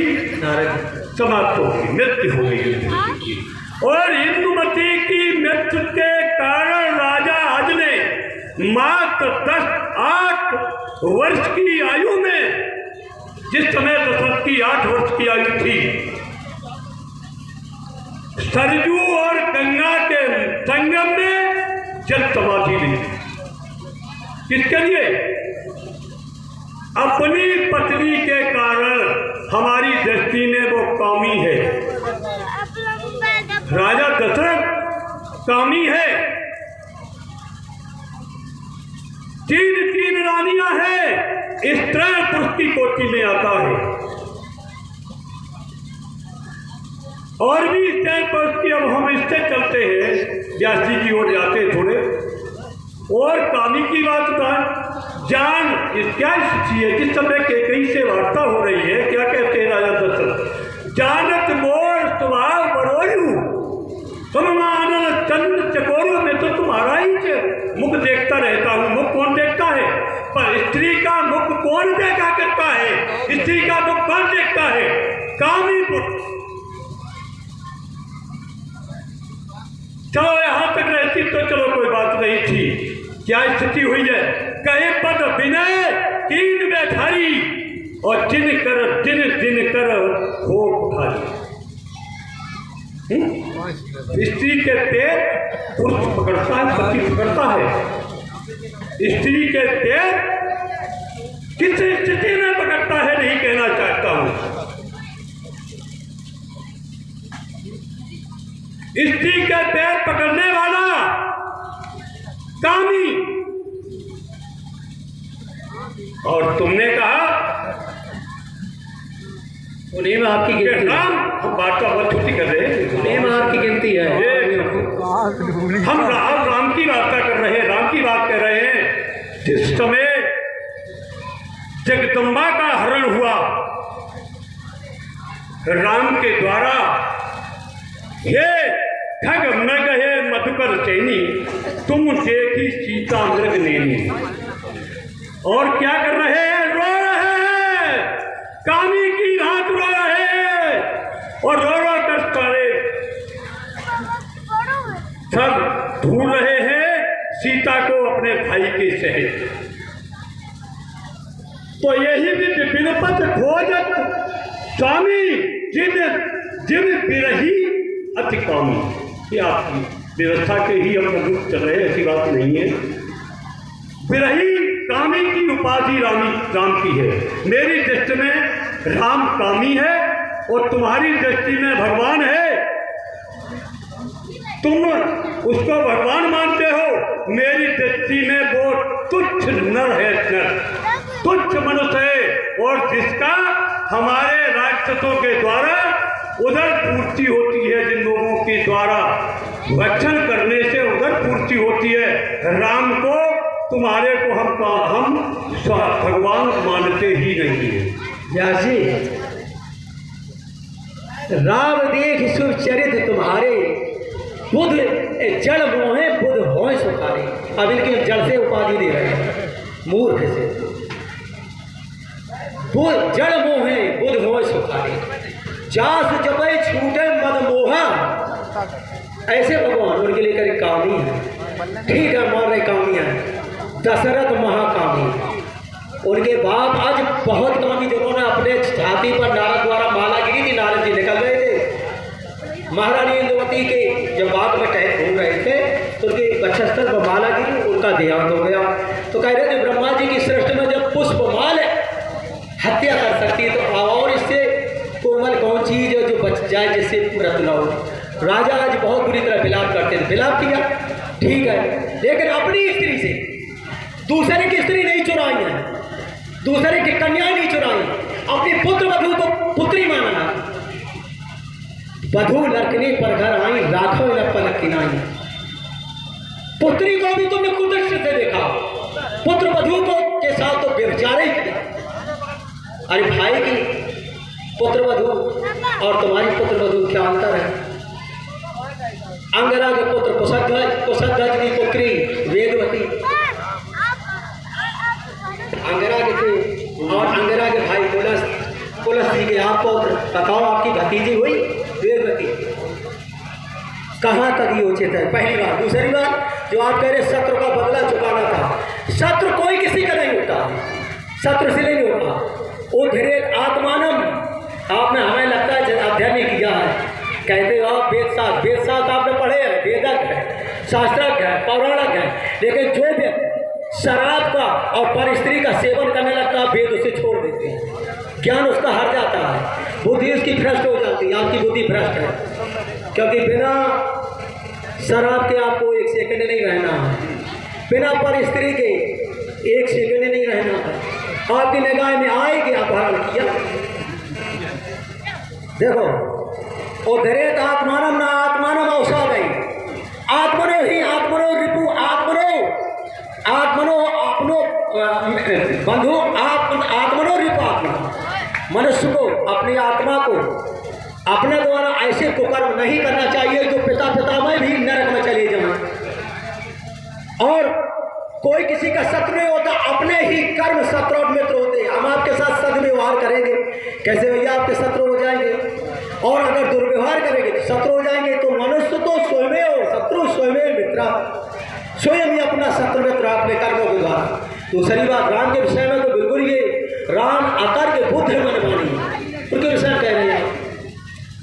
Speaker 3: समाप्त हो गई, मृत्यु हो गई। और इंद्रमती की मृत्यु के कारण राजा हज ने मात्र 8 वर्ष की आयु में, जिस समय दशरथ की 8 वर्ष की आयु थी, सरजू और गंगा के संगम में जल समाधि ली। किसके लिए? अपनी पत्नी के कारण हमारी दृष्टि में वो कामी है। राजा दशरथ कामी है। 3 रानियां हैं, इस त्रय पुरुष की कोटि में आता है। और भी त्रय पुरुष की, अब हम इससे चलते हैं, व्यास जी की ओर जाते हैं थोड़े। और कामी की बात बताएं, जान क्या स्थिति है? जिस समय कैकेयी से वार्ता हो रही है, क्या कहते हैं राजा दशरथ? जानत मोर स्वभाव बरोयु सममानन चंद्र चकोर में, तो तुम्हारा ही मुख देखता रहता हूँ। मुख कौन देखता है? पर स्त्री का मुख कौन देखा करता है? स्त्री का मुख कौन देखता है? कामी पुरुष। चलो यहां तक रहती तो चलो कोई बात नहीं थी। क्या स्थिति हुई है? कहे पद विनय कीन बैठारी और जिन कर हो उठारी। स्त्री के पैर पुरुष पकड़ता है, पति पकड़ता है। स्त्री के पैर किस स्थिति में पकड़ता है नहीं कहना चाहता हूं। स्त्री के पैर पकड़ने वाला कामी। और तुमने कहा
Speaker 1: उन्हीं में आपकी गिनती है।
Speaker 3: हम बात का बहुत छुट्टी कर रहे हैं,
Speaker 1: उन्हीं में आपकी गिनती है।
Speaker 3: हम राम की वार्ता कर रहे हैं, राम की बात कर रहे हैं। जिस समय जगदम्बा का हरण हुआ राम के द्वारा, हे ठग मृग है मधुकर चैनी, तुम देखी सीता मृग नैनी। और क्या कर रहे हैं? रो रहे हैं, कामी की भांति रो रहे हैं। और रो रो कर सारे सब ढूंढ रहे हैं सीता को अपने भाई के सहित। तो यही विनपत खोजत स्वामी जिन बिरही अति कामी। ये आपकी व्यवस्था के ही हम रूप चल रहे हैं, ऐसी बात नहीं है। बिरही कामी की उपाधि राम की है। मेरी दृष्टि में राम कामी है और तुम्हारी दृष्टि में भगवान है। तुम उसको भगवान मानते हो, मेरी दृष्टि में वो तुच्छ नर है। नर तुच्छ मनुष्य है और जिसका हमारे राक्षसों के द्वारा उधर पूर्ति होती है। जिन लोगों के द्वारा भक्षण करने से उधर पूर्ति होती है। राम को तुम्हारे को हम भगवान मानते ही नहीं है।
Speaker 1: व्यास जी, राम देख शुभ चरित्र तुम्हारे, बुध जड़ मोहे बुध होय सुखारे। अब इनकी जड़ से उपाधि दे रहे हैं मूर्ख से। बुध जड़ मोहे बुध होय सुखारे, जास जपै छूटे मद मोहा। ऐसे भगवान उनके लिए करे कामी है। ठीक है, मान रहे कामी है। दशरथ महाकामी, उनके बाप आज बहुत कामी, जिन्होंने अपने छाती पर नारद द्वारा माला गिरी थी, नारद जी निकल गए थे। महारानी इंद्रवती के जब बाग में टहल घूम रहे थे तो उनके वक्षस्थल पर माला गिरी, उनका देहांत हो गया। तो कह रहे थे ब्रह्मा जी की सृष्टि में जब पुष्पमाल हत्या कर सकती है तो और इससे कोमल कौन चीज है जो बच जाए जिससे मृत्यु न हो। राजा आज बहुत बुरी तरह विलाप करते थे, विलाप किया ठीक है, लेकिन अपनी स्त्री से दूसरे की स्त्री नहीं चुराई है, दूसरे की कन्या नहीं चुराई, अपनी पुत्र वधू को पुत्री माना। वधू लड़कने पर घर आई, राखो न पलक किनाई। पुत्री को भी तुमने कुदृष्टि से देखा, पुत्र वधू को के साथ तो व्यभिचार ही किया। अरे भाई की पुत्र वधू और तुम्हारी पुत्र वधू क्या अंतर है? अंगरा के पुत्र कुशध्वज की पुत्री वेदवती, अंगरा के थे और अंगरा के भाई पुलस जी के आप पुत्र। बताओ आपकी भतीजी हुई वेदवती, कहाँ तक ये उचित है? पहली बात। दूसरी बात, जो आप कह रहे शत्रु का बदला चुकाना था, शत्रु कोई किसी का नहीं होता, शत्रु से नहीं होता। वो धीरे आत्मानम आपने, हमें लगता है अध्ययन नहीं किया है। कहते हो आप वेद शास्त्र आपने पढ़े हैं, वेदक है, शास्त्रज्ञ है, पौराणिक है, लेकिन जो व्यक्ति शराब का और पर स्त्री का सेवन करने लगता है वेद उसे छोड़ देते हैं, ज्ञान उसका हट जाता है, बुद्धि उसकी भ्रष्ट हो जाती है। आपकी बुद्धि भ्रष्ट है, क्योंकि बिना शराब के आपको एक सेकंड नहीं रहना है, बिना पर स्त्री के एक सेकंड नहीं रहना है। आपकी निगाह में आएगी अपहरण किया। देखो, और धरेत आत्मानम ना आत्मानम अवसा गई, आत्मनो ही आत्मनो रिपु आत्मनो अपनो बंधु आत्मनो रिपु आत्मा। मनुष्य को अपनी आत्मा को अपने द्वारा ऐसे कुकर्म नहीं करना चाहिए जो पिता में भी नरक में चले जाएं। और कोई किसी का शत्रु नहीं होता, अपने ही कर्म शत्रु और मित्र होते हैं। हम आपके साथ सदव्यवहार करेंगे, कैसे भैया आपके शत्रु हो जाएंगे, और अगर दुर्व्यवहार करेंगे तो शत्रु हो जाएंगे। तो मनुष्य तो स्वयं हो शत्रु, स्वयं मित्र, स्वयं ही अपना शत्रु मित्र अपने कर्मों के द्वारा। दूसरी बात, राम के विषय में तो बिल्कुल ये राम आकर के बुद्ध मनमानी उनके विषय में कह रहे हैं।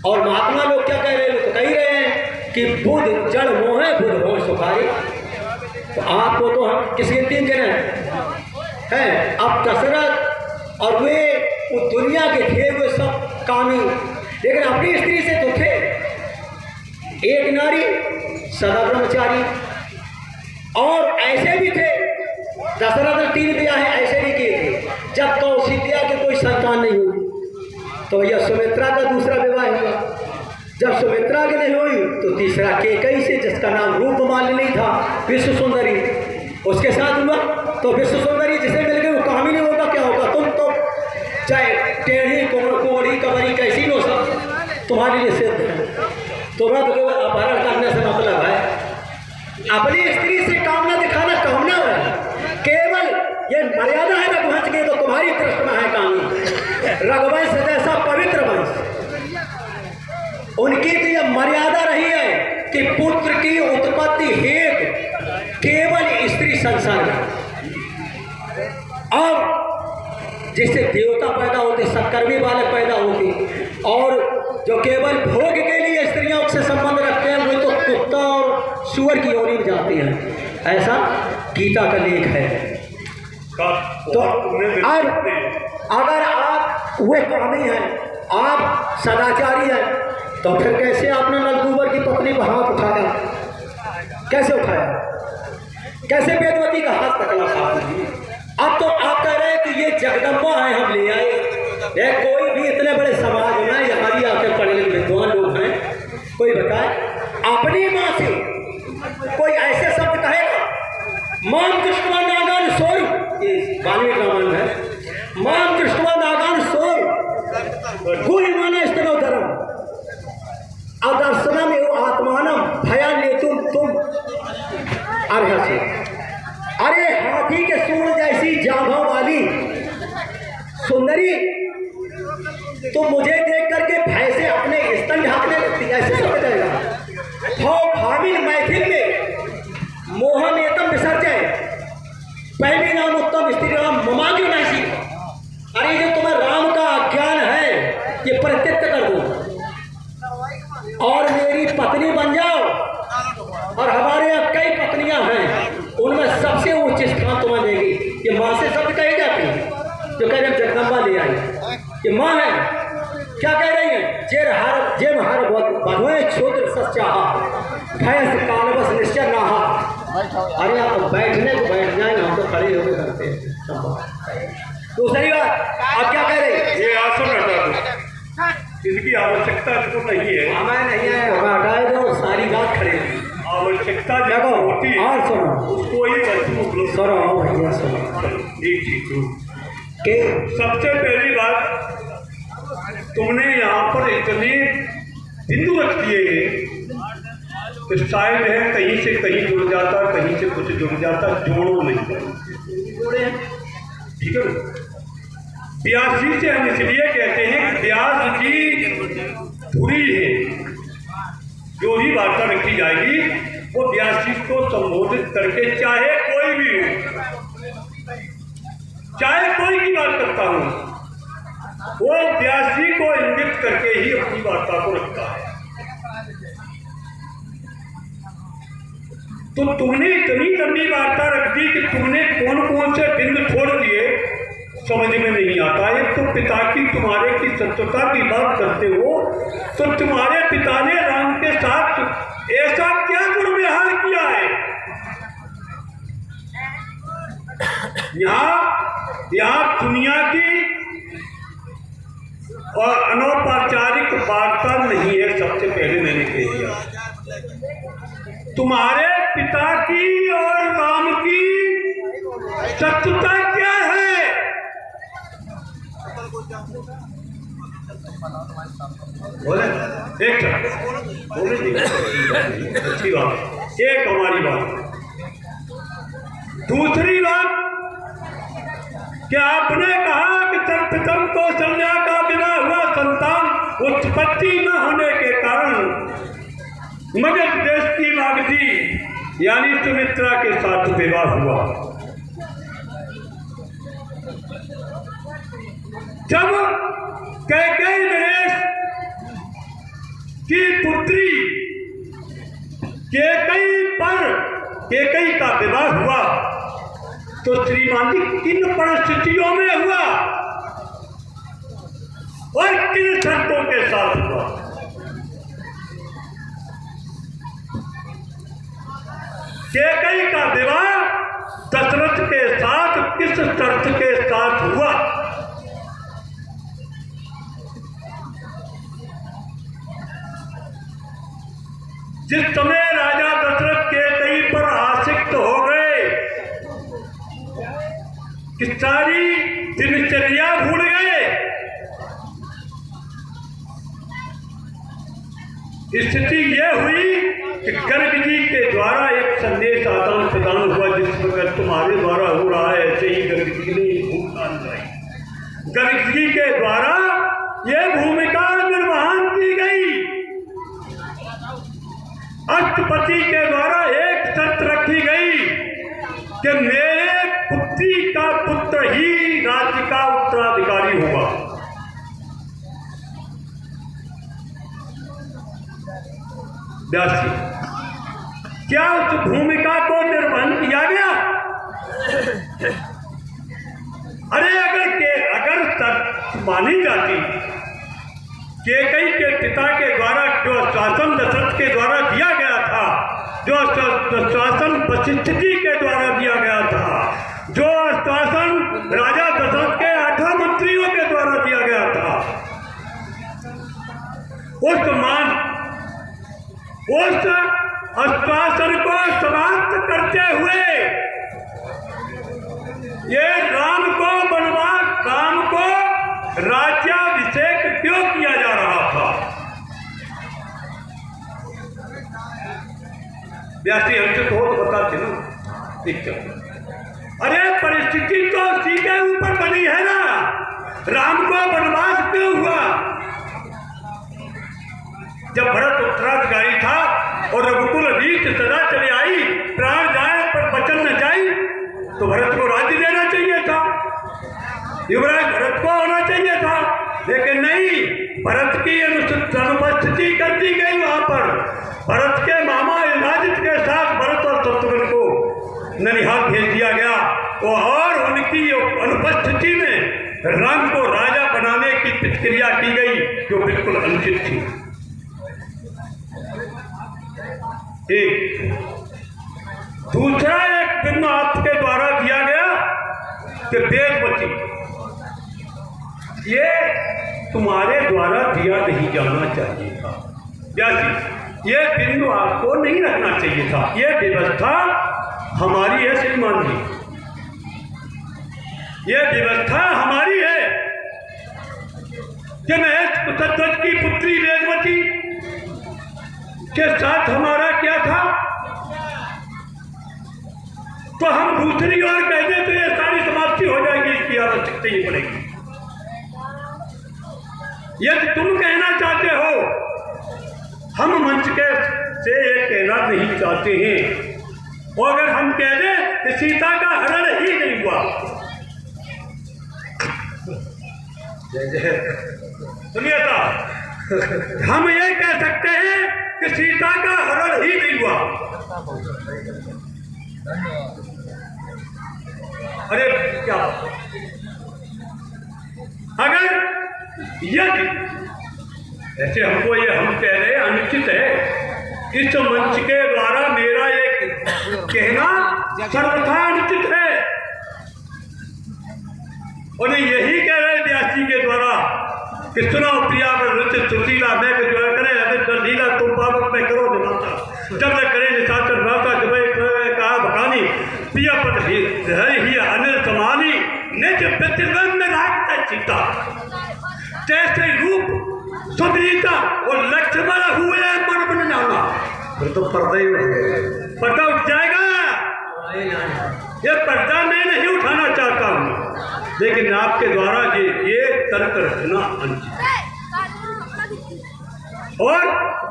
Speaker 1: और महात्मा लोग क्या कह रहे हैं? तो कह रहे हैं कि बुद्ध जड़ मोहे बुद्ध हो सुखारे। तो आपको तो हम किसके तीन जने हैं? अब दशरथ और वे उस दुनिया के थे वे सब कामी, लेकिन अपनी स्त्री से तो थे। एक नारी सदा ब्रह्मचारी, और ऐसे भी थे दशरथ ने 3 ब्याह है ऐसे भी किए थे। जब कौशिल्या के कोई संतान नहीं हुई तो यह सुमित्रा का दूसरा विवाह हुआ। जब सुमित्रा की नहीं हुई तो तीसरा केकई से, जिसका नाम रूपमालिनी था, विश्व सुंदरी, उसके साथ हुआ। तो विश्व सुंदरी जिसे मिल गई वो काम ही नहीं होगा, क्या होगा? तुम तो चाहे टेढ़ी कोढ़ी कबरी कैसी हो, सब तुम्हारे लिए सिद्ध है। तुम्हें तो केवल अपहरण करने से मतलब है, अपनी स्त्री से कामना दिखाना कामना है, केवल ये मर्यादा है रघुवंश की, तो तुम्हारी दृष्टि में है कामी। रघुवंश जैसा पवित्र वंश, उनकी तो यह मर्यादा रही है कि पुत्र की उत्पत्ति हेतु केवल स्त्री संसार में, और जिससे देवता पैदा होते, सत्कर्मी बालक पैदा होते, और जो केवल भोग के लिए स्त्रियों से संबंध रखते हैं वो तो कुत्ता और सुअर की ओर में जाते हैं। ऐसा गीता का लेख है। तो अब अगर आप वो कामी हैं, आप सदाचारी हैं, तो फिर कैसे आपने नलकूबर की पत्नी पर हाथ उठाया? कैसे उठाया? कैसे वेदवती का हाथ पकड़ा था? अब तो आप कह रहे हैं कि ये जगदम्बा है, हम ले आए। ये कोई भी इतने बड़े समाज में हमारी आके पढ़े लिखे विद्वान लोग हैं, कोई बताए अपनी माँ से कोई ऐसे शब्द कहेगा? माम कृष्णवा नागान सोर, ये वाल्मीकि रामायण है। माम कृष्णवा नागान सोर गुहि माने स्तनो धर्म अदर्शनम एवं आत्मानम भया लेतुम तुम अर्हसि। अरे हाथी के सूंड जैसी जांघों वाली सुंदरी, तुम मुझे देख करके भय से अपने स्तन ढांकने लगती, ऐसे सब कहेगा। भामिल मैथिल में मोहमेतम विसर्जय पहली नाम उत्तम स्त्री राम ममाग्र नासी। अरे जो तुम्हें राम का ज्ञान है ये परित्यक्त कर दो और मेरी पत्नी बन जाओ। और हमारे यहाँ कई पत्नियां हैं, उनमें सबसे उच्च स्थान तुम्हें देगी। ये माँ से शब्द कहे जाते हैं, जो कह रहे जगदम्बा ले आई, ये माँ है। क्या कह रही है? जेर हर बधुए क्षुद्र सच्चाहा भयस कालवश निश्चय नाहा। अरे आप बैठने को बैठ जाए, हम तो खड़े होकर करते हैं। दूसरी बात आप क्या कह रहे?
Speaker 3: ये आसन हटा दो, इसकी आवश्यकता तो नहीं है।
Speaker 1: हमें नहीं है, हमें हटाए दो, सारी बात खड़े हैं।
Speaker 3: आवश्यकता
Speaker 1: देखो
Speaker 3: जब होती है
Speaker 1: और सुनो,
Speaker 3: उसको ही वस्तु उपलब्ध।
Speaker 1: सुनो भैया सुनो
Speaker 3: ठीक
Speaker 1: कि
Speaker 3: सबसे पहली बात, तुमने यहाँ पर इतने बिंदु रख दिए हैं कि शायद है कहीं से कहीं जुड़ जाता, कहीं से कुछ जुड़ जाता, जोड़ो नहीं। ठीक है। व्यास जी से हम इसलिए कहते हैं कि व्यास जी धुरी है। जो भी वार्ता रखी जाएगी वो व्यास जी को संबोधित करके, चाहे कोई भी हो, चाहे कोई की बात करता हूं, वो व्यास जी को इंगित करके ही अपनी वार्ता को रखता है। तो तुमने इतनी लंबी वार्ता रख दी कि तुमने कौन कौन से बिंदु छोड़ दिए समझ में नहीं आता है। तो पिता की तुम्हारे की सत्यता की बात करते हो, तो तुम्हारे पिता ने राम के साथ ऐसा क्या दुर्व्यवहार किया है? यहाँ दुनिया की और अनौपचारिक वार्ता नहीं है। सबसे पहले मैंने कह दिया, तुम्हारे पिता की और राम की सत्यता क्या है? बोले एक अच्छी बात, एक हमारी बात। दूसरी बात कि आपने कहा कि सर्वप्रथम तो संध्या का बिना हुआ संतान उत्पत्ति न होने के कारण मगध देश की मागधी यानी सुमित्रा के साथ विवाह हुआ। जब कैकेयी नरेश की पुत्री कैकेयी का विवाह हुआ तो श्रीमान किन परिस्थितियों में हुआ और किन शर्तों के साथ हुआ? कैकेयी का विवाह दशरथ के साथ किस शर्त के साथ हुआ? जिस समय राजा दशरथ कैकेयी पर आसक्त हो गए कि सारी दिनचर्या भूल गए, स्थिति यह हुई कि गर्ग जी के द्वारा एक संदेश आदान प्रदान हुआ, जिस प्रकार तुम्हारे द्वारा हो रहा है ऐसे ही गर्ग जी ने भूमिका निभाई। गर्ग जी के द्वारा यह भूमिका निर्वहन की गई। अष्टपति के द्वारा एक शर्त रखी गई कि मेरे पुत्री का पुत्र ही राज्य का उत्तराधिकारी होगा। व्यास जी, क्या उस भूमिका को निर्वहन किया गया? अरे अगर शर्त मानी जाती, कैकेयी के पिता के द्वारा जो शासन दशरथ के द्वारा दिया गया था, जो शासन वशिष्ठ जी के द्वारा दिया गया था, जो शासन राजा दशरथ के उस आश्वासन को समाप्त करते हुए ये राम को राज्याभिषेक क्यों किया जा रहा था? व्यासी हमसे तो बताते ना, ठीक है। अरे परिस्थिति तो सीधे ऊपर बनी है ना, राम को वनवास क्यों हुआ? जब भरत उत्तराधिकारी था और रघुकुल रीत सदा चली आई, प्राण जाए पर वचन न जाए, तो भरत को राज्य देना चाहिए था, युवराज भरत को होना चाहिए था, लेकिन नहीं, भरत की अनुपस्थिति कर दी गई। वहां पर भरत के मामा युधाजित के साथ भरत और शत्रुघ्न को ननिहाल भेज दिया गया, और उनकी अनुपस्थिति में राम को राजा बनाने की प्रक्रिया की गई, जो बिल्कुल अनुचित थी। एक दूसरा एक बिंदु आपके द्वारा दिया गया कि वेदवती, ये तुम्हारे द्वारा दिया नहीं जाना चाहिए था। व्यासी, ये बिंदु आपको नहीं रखना चाहिए था। ये व्यवस्था हमारी है श्रीमान जी, ये व्यवस्था हमारी है कि महेश कुशध्वज की पुत्री वेदवती के साथ हमारा क्या था, तो हम दूसरी ओर कह दें तो ये सारी समाप्ति हो जाएगी, इसकी आवश्यकता नहीं पड़ेगी। यदि तुम कहना चाहते हो, हम मंच के से ये कहना नहीं चाहते हैं, और अगर हम कह दें कि सीता का हरण ही नहीं हुआ, सुनिए तो, हम ये कह सकते हैं कि सीता का हरण ही नहीं हुआ। अरे क्या, अगर यदि ऐसे हमको ये हम कह रहे हैं अनुचित है, इस मंच के द्वारा मेरा एक कहना सर्वथा अनुचित है, और यही कह रहे व्यासी के द्वारा कि सुनो प्रिया नृत्य सुशीला मैं जो करे अभी लीला तुम पावक में करो निभाता, जब तक करे निशाचर भाता जब कहा भकानी प्रिया पद ही अनिल समानी निज प्रतिबंध राखता चिता, जैसे रूप सुब्रीता और लक्ष्मण हुए मन बन जाना, फिर तो पर्दा उठ जाएगा। ये पर्दा मैं नहीं उठाना चाहता हूँ, लेकिन आपके द्वारा ये तर्क रखना अनुचित है। और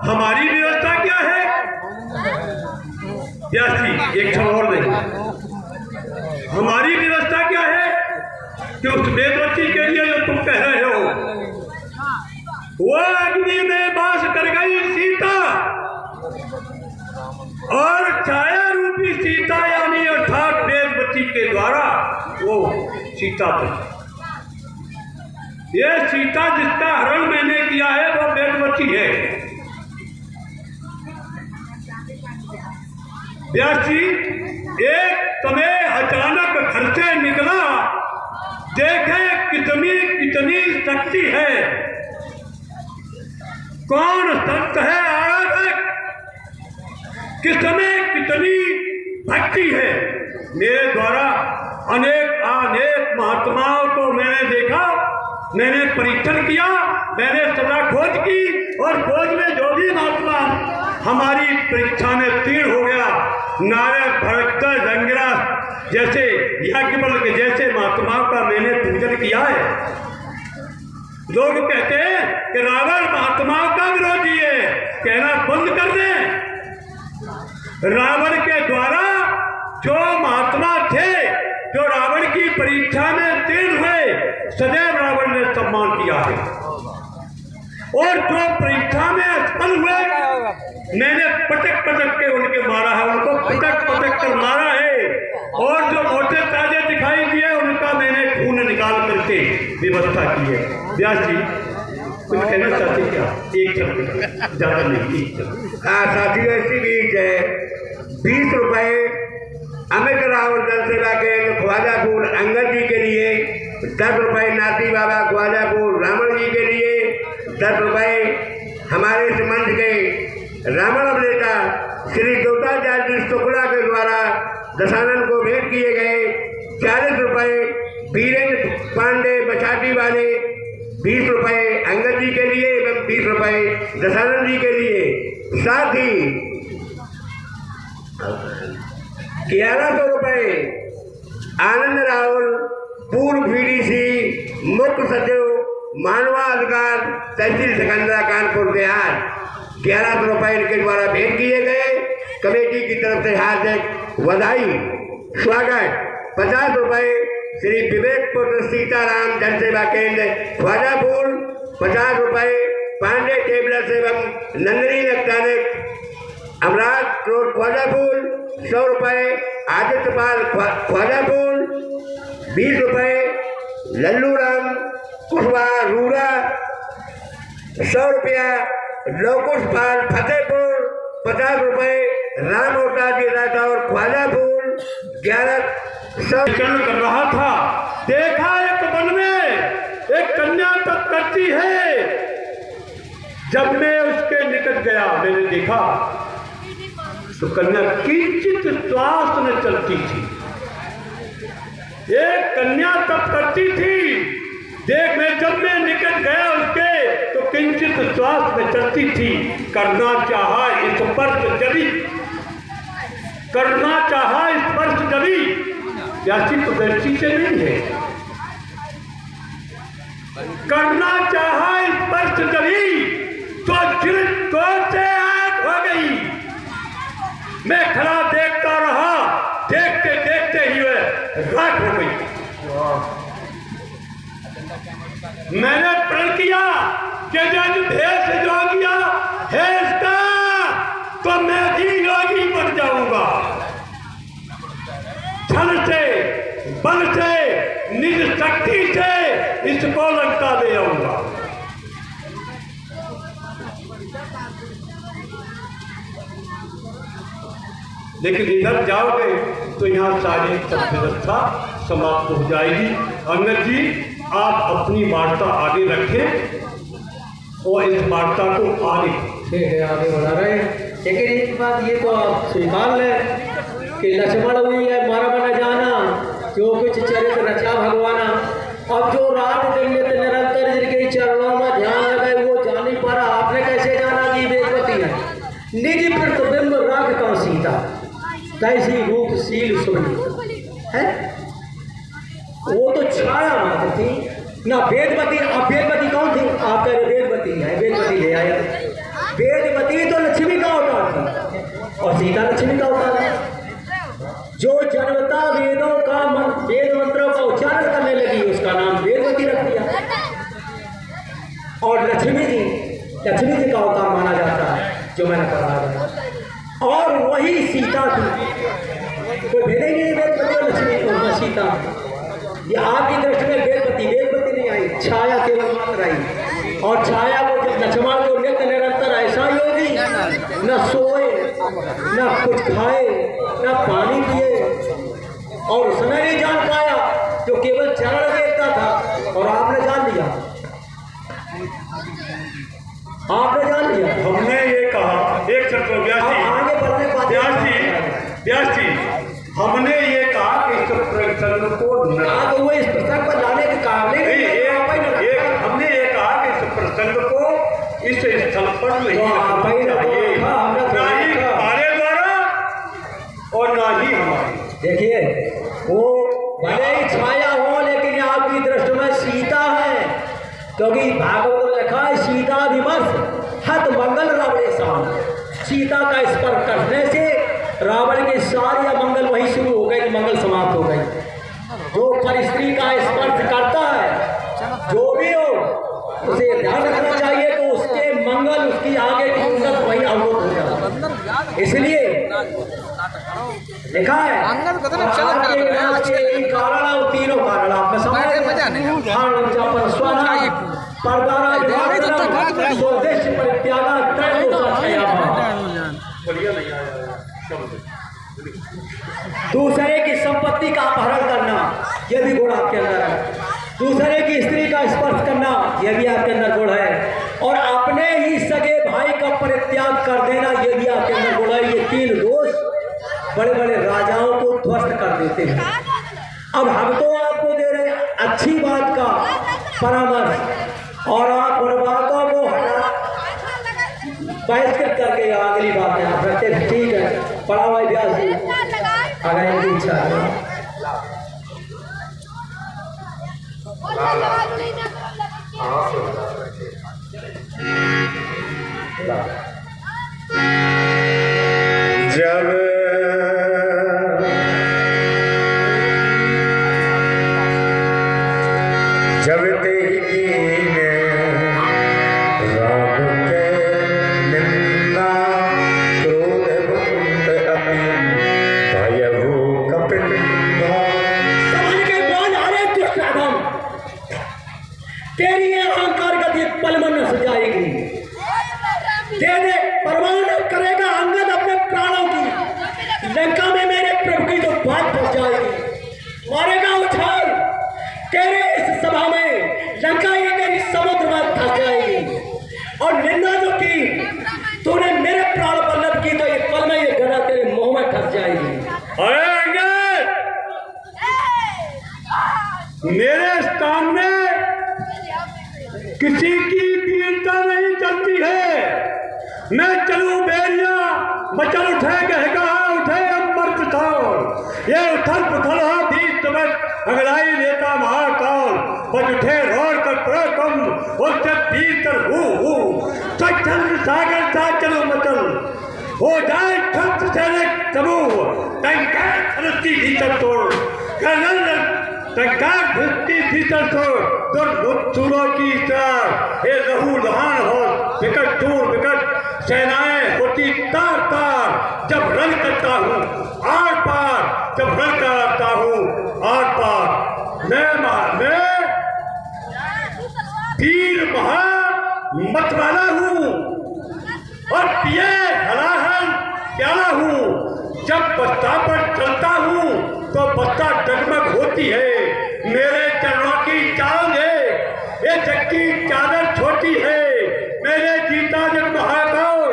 Speaker 3: हमारी व्यवस्था क्या है व्यासी, एक क्षण और नहीं, हमारी व्यवस्था क्या है कि उस वेदवती के लिए जो तुम कह रहे हो, वो अग्नि में वास कर गई सीता, और छाया रूपी सीता यानी अर्थात वेदवती के द्वारा वो सीता बनी। ये सीता जिसका हरण मैंने किया है वो वेदवती है। व्यासी, एक समय अचानक घर से निकला, देखे कितनी शक्ति है, कौन संत है आराधक, किसमें कितनी भक्ति है। मेरे द्वारा अनेक महात्माओं को मैंने देखा, मैंने परीक्षण किया, मैंने सदा खोज की, और खोज में जो भी महात्मा हमारी परीक्षा में तीर्ण हो गया, नारद भरत जंगिरा जैसे याज्ञवल्क्य के जैसे महात्माओं का मैंने पूजन किया है। लोग कहते हैं कि रावण महात्माओं का विरोधी है, कहना बंद कर दें। रावण के द्वारा जो महात्मा थे, जो रावण की परीक्षा में तीर्ण हुए, सदैव रावण ने सम्मान किया है, और जो परीक्षा में असफल हुए, मैंने पटक के उनके मारा है, उनको पटक कर मारा है, और जो मोटे ताजे दिखाई दिए उनका मैंने खून निकाल करके व्यवस्था की है। व्यास जी कुछ कहना चाहते क्या? एक शब्द, ज्यादा नहीं, एक शब्द।
Speaker 2: हाँ साथियों, ऐसी बीच है 20 रुपए अमित राहुल जन सेवा केंद्र ख्वाजापुर अंगद जी के लिए, 10 रुपए नाती बाबा ख्वाजापुर रावण जी के लिए, 10 रुपए हमारे रावण अभिनेता श्री द्रोणाचार्य शुक्ला के द्वारा दशानन को भेंट किए गए 40 रुपए वीरेंद्र पांडे बछाटी वाले, 20 रुपए अंगद जी के लिए एवं 20 रुपए दशानंद जी के लिए, साथ ही 1100 रुपए आनंद राहुल पूर्व बीडीसी मुख्य सचिव मानवा अधिकार तहसील सिकंदरा कानपुर बिहार 1100 रुपए इनके द्वारा भेंट किए गए। कमेटी की तरफ से हार्दिक बधाई स्वागत। 50 रुपए श्री विवेक पुत्र सीताराम जनसेवा केंद्र ख्वाजापुर, 50 रुपए पांडे टेबलर्स एवं नंदिनी इलेक्ट्रॉनिक अमराज रोड ख्वाजापुर, 100 रुपए आदित्यपाल ख्वाजापुर, 20 रुपए लल्लू राम कुशवाहा रूरा, 100 रुपया लोकुश पाल फतेहपुर, 50 रुपए राम ओटा जी राठौर ख्वाजापुर, 1100
Speaker 3: कर रहा था, देखा एक वन में एक कन्या तप करती है। जब मैं उसके निकट गया मैंने देखा तो कन्या किंचित श्वास में चलती थी। एक कन्या तप करती थी, जब मैं निकट गया उसके तो किंचित श्वास में चलती थी। करना चाहा स्पर्श जभी, करना चाहा स्पर्श जभी, याची तो दृष्टि से नहीं है। करना चाहा स्पर्श जभी तो जोर से आग हो गई। मैं खड़ा देखता रहा, देखते देखते ही वह राख हो गई। मैंने प्रण किया कि जब भेष जोगिया है इसका तो मैं भी योगी बन जाऊंगा। छल से बल से निज शक्ति से इसको लंका दे आऊंगा। लेकिन इधर जाओगे तो यहाँ सारी सब व्यवस्था समाप्त हो जाएगी। अंगद जी आप अपनी वार्ता आगे रखें और इस वार्ता को आगे
Speaker 1: ठीक है आगे बढ़ा रहे हैं। लेकिन एक बात ये तो आप स्वीकार लें कि लक्ष्मण हुई है मारा बना जाना, जो कुछ चरित्र रचा भगवाना। अब जो रात दिन नित्य निरंतर जिनके चरणों में ध्यान लगाए वो जान नहीं पा रहा। आपने कैसे जाना कि वेदवती है? निज प्रतिबिंब राखता सीता, तैसी रूपशील सुनी है। वो तो छाया मात्र थी ना वेदवती। अब वेदवती कौन थी? आप कह रहे वेदवती है, वेदवती ले आया। वेदवती तो लक्ष्मी का अवतार था और सीता लक्ष्मी का अवतार है। जो जन्मता वेदों का वेद मंत्रों का उच्चारण करने लगी उसका नाम वेदवती रख दिया। और लक्ष्मी जी का अवतार माना जाता है जो मैंने पढ़ा है। और वही सीता थी। कोई भेदे नहीं वेदवती और लक्ष्मी सीता। ये आपकी दृष्टि में वेदवती नहीं आई, छाया केवल मात्र आई। और छाया को जब लक्ष्मण को नित्य निरंतर ऐसा योगी न सोए न कुछ खाए न पानी पिए और उसने नहीं जान पाया, जो केवल चरण देखता था। और आपने जान लिया, आपने जान लिया।
Speaker 3: हमने ये कहा एक शब्द
Speaker 1: आगे बढ़ने
Speaker 3: व्यास जी हमने ये कहा कि इस प्रसंग को
Speaker 1: तो वो इस प्रसंग पर लाने के कारण
Speaker 3: हमने ये कहा कि इस प्रसंग को इस स्थल पर नहीं रखना चाहिए, ना ही हमारे द्वारा और ना ही हमारे।
Speaker 1: देखिए वो भले ही छाया हो लेकिन आपकी दृष्टि में सीता है, क्योंकि भागवत में लिखा है सीता विमर्श हत मंगल रावण शाम। सीता का स्पर्श करने से रावण के सारे अमंगल वही शुरू हो गए, मंगल समाप्त हो गई। जो पर स्त्री का स्पर्श करता है जो भी हो उसे ध्यान रखना चाहिए तो उसके मंगल उसकी आगे की उन्नत वही अवरोध हो जाता। इसलिए लिखा है कारण तीनों कारण आप में समझ दूसरे की संपत्ति का अपहरण करना यह भी गुण आपके अंदर है। दूसरे की स्त्री का स्पर्श करना यह भी आपके अंदर गुण है। और अपने ही सगे भाई का परित्याग कर देना यदि आपके अंदर गुण है। ये 3 दोष बड़े बड़े राजाओं को ध्वस्त कर देते हैं। अब हम तो आपको दे रहे हैं अच्छी बात का परामर्श और आप उन बातों को बहिष्कृत करके अगली बात है आप रखते हैं। ठीक है, पढ़ा हुआ व्यास जी अगर इनकी इच्छा है।
Speaker 2: जब जब तेरी कीने राग के निंदा क्रोध भक्त अपि भयहु कपिंदा।
Speaker 1: समझ के बोल अरे दुष्ट आदम, तेरी ये अहंकार गति पल में न सजाएगी। दे दे परवान करेगा अंगद अपने प्राणों की। लंका में मेरे प्रभु की तो बात फंस जाएगी। मारेगा उछाल तेरे इस सभा में, लंका ये तेरी समुद्र में फंस जाएगी। और निंदा जो की तूने मेरे प्राण वल्लभ की तो ये पल में ये गदा तेरे मुंह में फंस जाएगी।
Speaker 3: अरे अंगद, मेरे सामने किसी की वीरता नहीं चलती है। मैं चलूं बेरिया बचल उठे गहगा उठे अमृत थाल। ये उथल पुथल बीच तबक अगलाई लेता महाकाल। बच उठे रोड कर प्रकम उससे भीतर चल सागर सा चलो मचल हो जाए खत सैनिक समूह टंकार धरती भीतर तोड़ कर्नल टंकार धरती भीतर तोड़ दुर्मुत्तुरों की चार ये लहू लहान हो विकट दूर विकट सेनाएं होती तार तार। जब रन करता हूँ आर पार, जब रन करता हूँ आर पार। मैं वीर महा मतवाला हूँ और पिए हलाहल प्याला हूँ। जब बस्ता पर चलता हूँ तो बस्ता डगमग होती है। मेरे चरणों की चाल है ये जग की चादर छोटी है। मेरे जीता जग महाकाल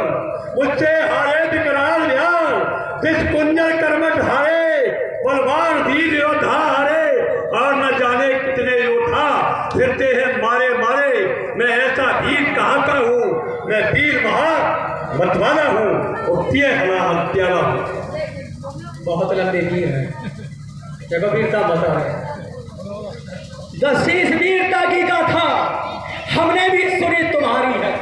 Speaker 3: मुझसे हारे विकराल व्याल। जिस कुंजल कर्मठ हारे बलवान वीर योद्धा हारे। और न जाने कितने योद्धा फिरते हैं मारे मारे। मैं ऐसा वीर कहाँ का हूँ, मैं वीर महा मतवाला हूँ और पिए हलाहल प्याला हूँ।
Speaker 1: बहुत लंबे वीर है, देखो वीरता बता है। दशीस वीरता की गाथा हमने भी सुनी तुम्हारी है।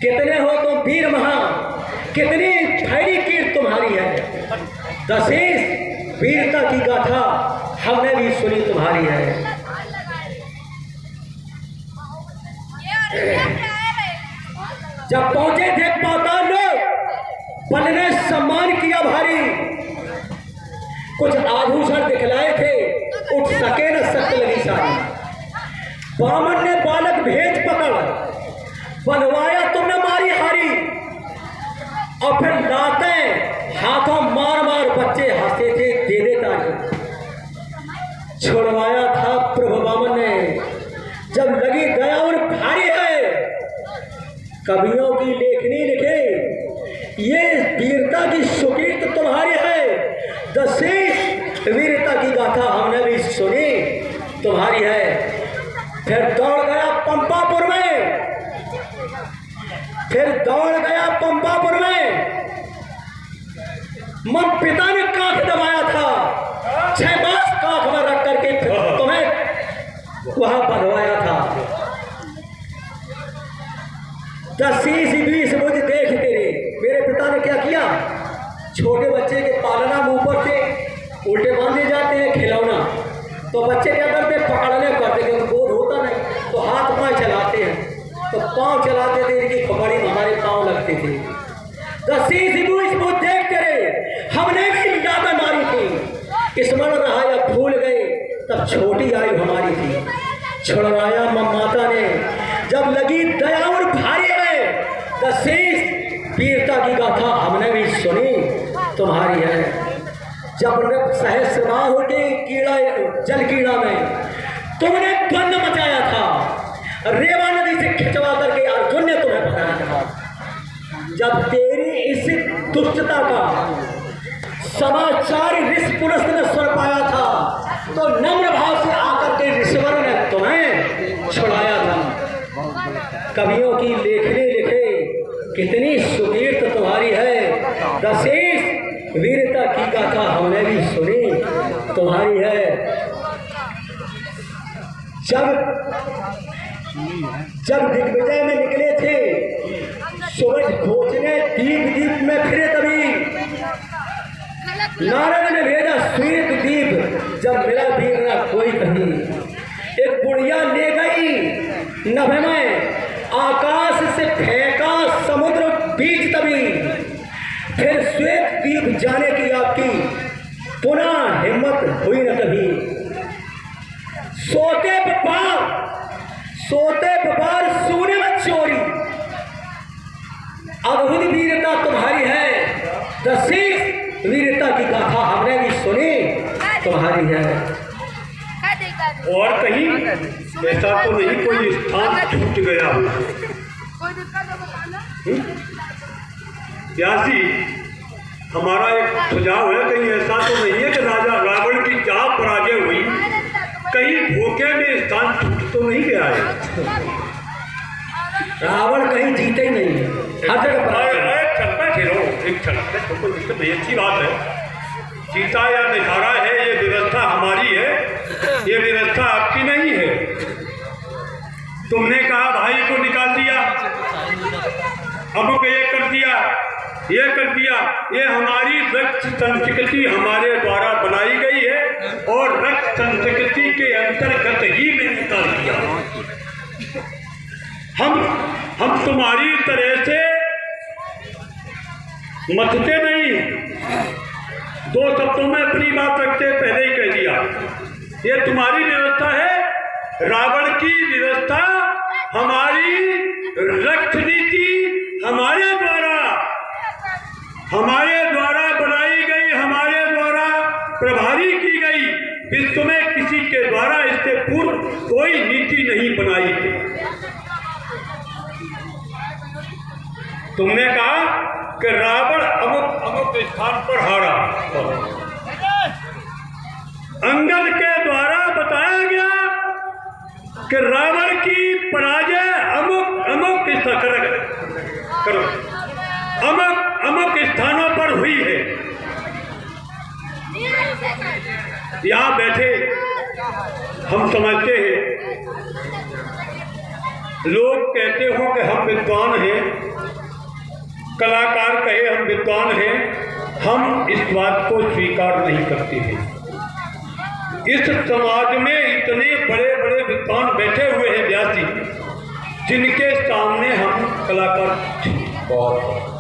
Speaker 1: कितने हो तुम वीर महा, कितनी खैरी कीर्त तुम्हारी है। दशीस वीरता की गाथा हमने भी सुनी तुम्हारी है। जब पहुंचे थे पाताल लोग बल ने सम्मान किया भारी। कुछ आभूषण दिखलाए थे उठ सके न सख्त लगी सारी। बामन ने बालक भेज पकड़ बनवाया तुमने मारी हारी। और फिर लाते हाथों मार मार बच्चे हंसते थे दे देता छुड़वाया था प्रभु बामन ने। जब लगी दया और भारी है कवियों की लेखनी लिखे ये वीरता की सुकीर्त तुम्हारी है। दशीस वीरता की गाथा हमने भी सुनी तुम्हारी है। फिर दौड़ गया पंपापुर में, फिर दौड़ गया पंपापुर में। मन पिता ने कांख दबाया था 6 मास कांख में रख करके फिर तुम्हें वहां बंधवाया था। दशीस 20 मुझे देख तेरे मेरे पिता ने क्या किया। छोटे बच्चे के पालना मुंह पर से उल्टे बांधे जाते हैं खिलौना तो बच्चे क्या करते पकड़ने करते क्योंकि बोध होता नहीं तो हाथ पाँव चलाते हैं। तो पाँव चलाते थे इनकी खबड़ी में हमारे पाँव लगते थे। दशीस 20 मुझ देख तेरे हमने भी लादा मारी थी। स्मरण रहा या भूल गए तब छोटी आयु हमारी थी। छुड़वाया माता ने जब लगी दया और भारी है। दशीस वीरता की गाथा हमने भी सुनी तुम्हारी है। जब सहस्रबाह के कीड़ा जल कीड़ा में तुमने द्वंद मचाया था। रेवा नदी से खिंचवा करके अर्जुन ने तुम्हें बनाया। जब तेरी इस दुष्टता का समाचार ऋषिपुरुष ने सुन पाया था तो नम्र भाव से आकर के ऋषिवर ने तुम्हें छुड़ाया था। कवियों की लेखनी लिखे कितनी सुकीर्त तुम्हारी है, दशेष वीरता की गाथा हमने भी सुनी तुम्हारी है। जब दिग्विजय में निकले थे, सूरज खोजने दीप दीप में फिरे, तभी नारद ने भेजा श्वेत दीप। जब मिला भी ना कोई कहीं, एक बुढ़िया ले गई नभ में, आकाश से फेंका समुद्र बीच, तभी फिर श्वेत दीप जाने की आपकी पुनः हिम्मत हुई न कभी। सोते बपार सोने में चोरी, अद्भुत वीरता तुम्हारी है, दशेष वीरता की गाथा हमने भी सुनी तुम्हारी है।
Speaker 3: और कहीं ऐसा तो नहीं कोई स्थान छूट गया हो? व्यासी, हमारा एक सुझाव है, कहीं ऐसा तो नहीं है कि राजा रावण की जहाँ पराजय हुई कहीं धोखे में स्थान छूट तो नहीं गया है?
Speaker 1: रावण कहीं जीते ही नहीं, हर जगह
Speaker 3: कोई अच्छी बात है। जीता या निखारा है, ये व्यवस्था हमारी है, ये व्यवस्था आपकी नहीं है। तुमने कहा भाई को निकाल दिया, अमुक ये कर दिया, ये कर दिया, ये हमारी रक्त संस्कृति हमारे द्वारा बनाई गई है और रक्त संस्कृति के अंतर्गत ही मैंने कर दिया। हम तुम्हारी तरह से मचते नहीं, दो शब्दों में अपनी बात रखते पहले ही कह दिया। ये तुम्हारी व्यवस्था है, रावण की व्यवस्था हमारी रक्त नीति हमारे द्वारा बनाई गई, हमारे द्वारा प्रभावी की गई। विश्व में किसी के द्वारा इससे पूर्व कोई नीति नहीं बनाई थी। तुमने कहा कि रावण अमुक स्थान पर हारा, अंगद के द्वारा बताया गया कि रावण की पराजय अमुक स्थानों पर हुई है। यहाँ बैठे हम समझते हैं, लोग कहते हो कि हम विद्वान हैं, कलाकार कहे हम विद्वान हैं, हम इस बात को स्वीकार नहीं करते हैं। इस समाज में इतने बड़े बड़े विद्वान बैठे हुए हैं व्यासी, जिनके सामने हम कलाकार बहुत।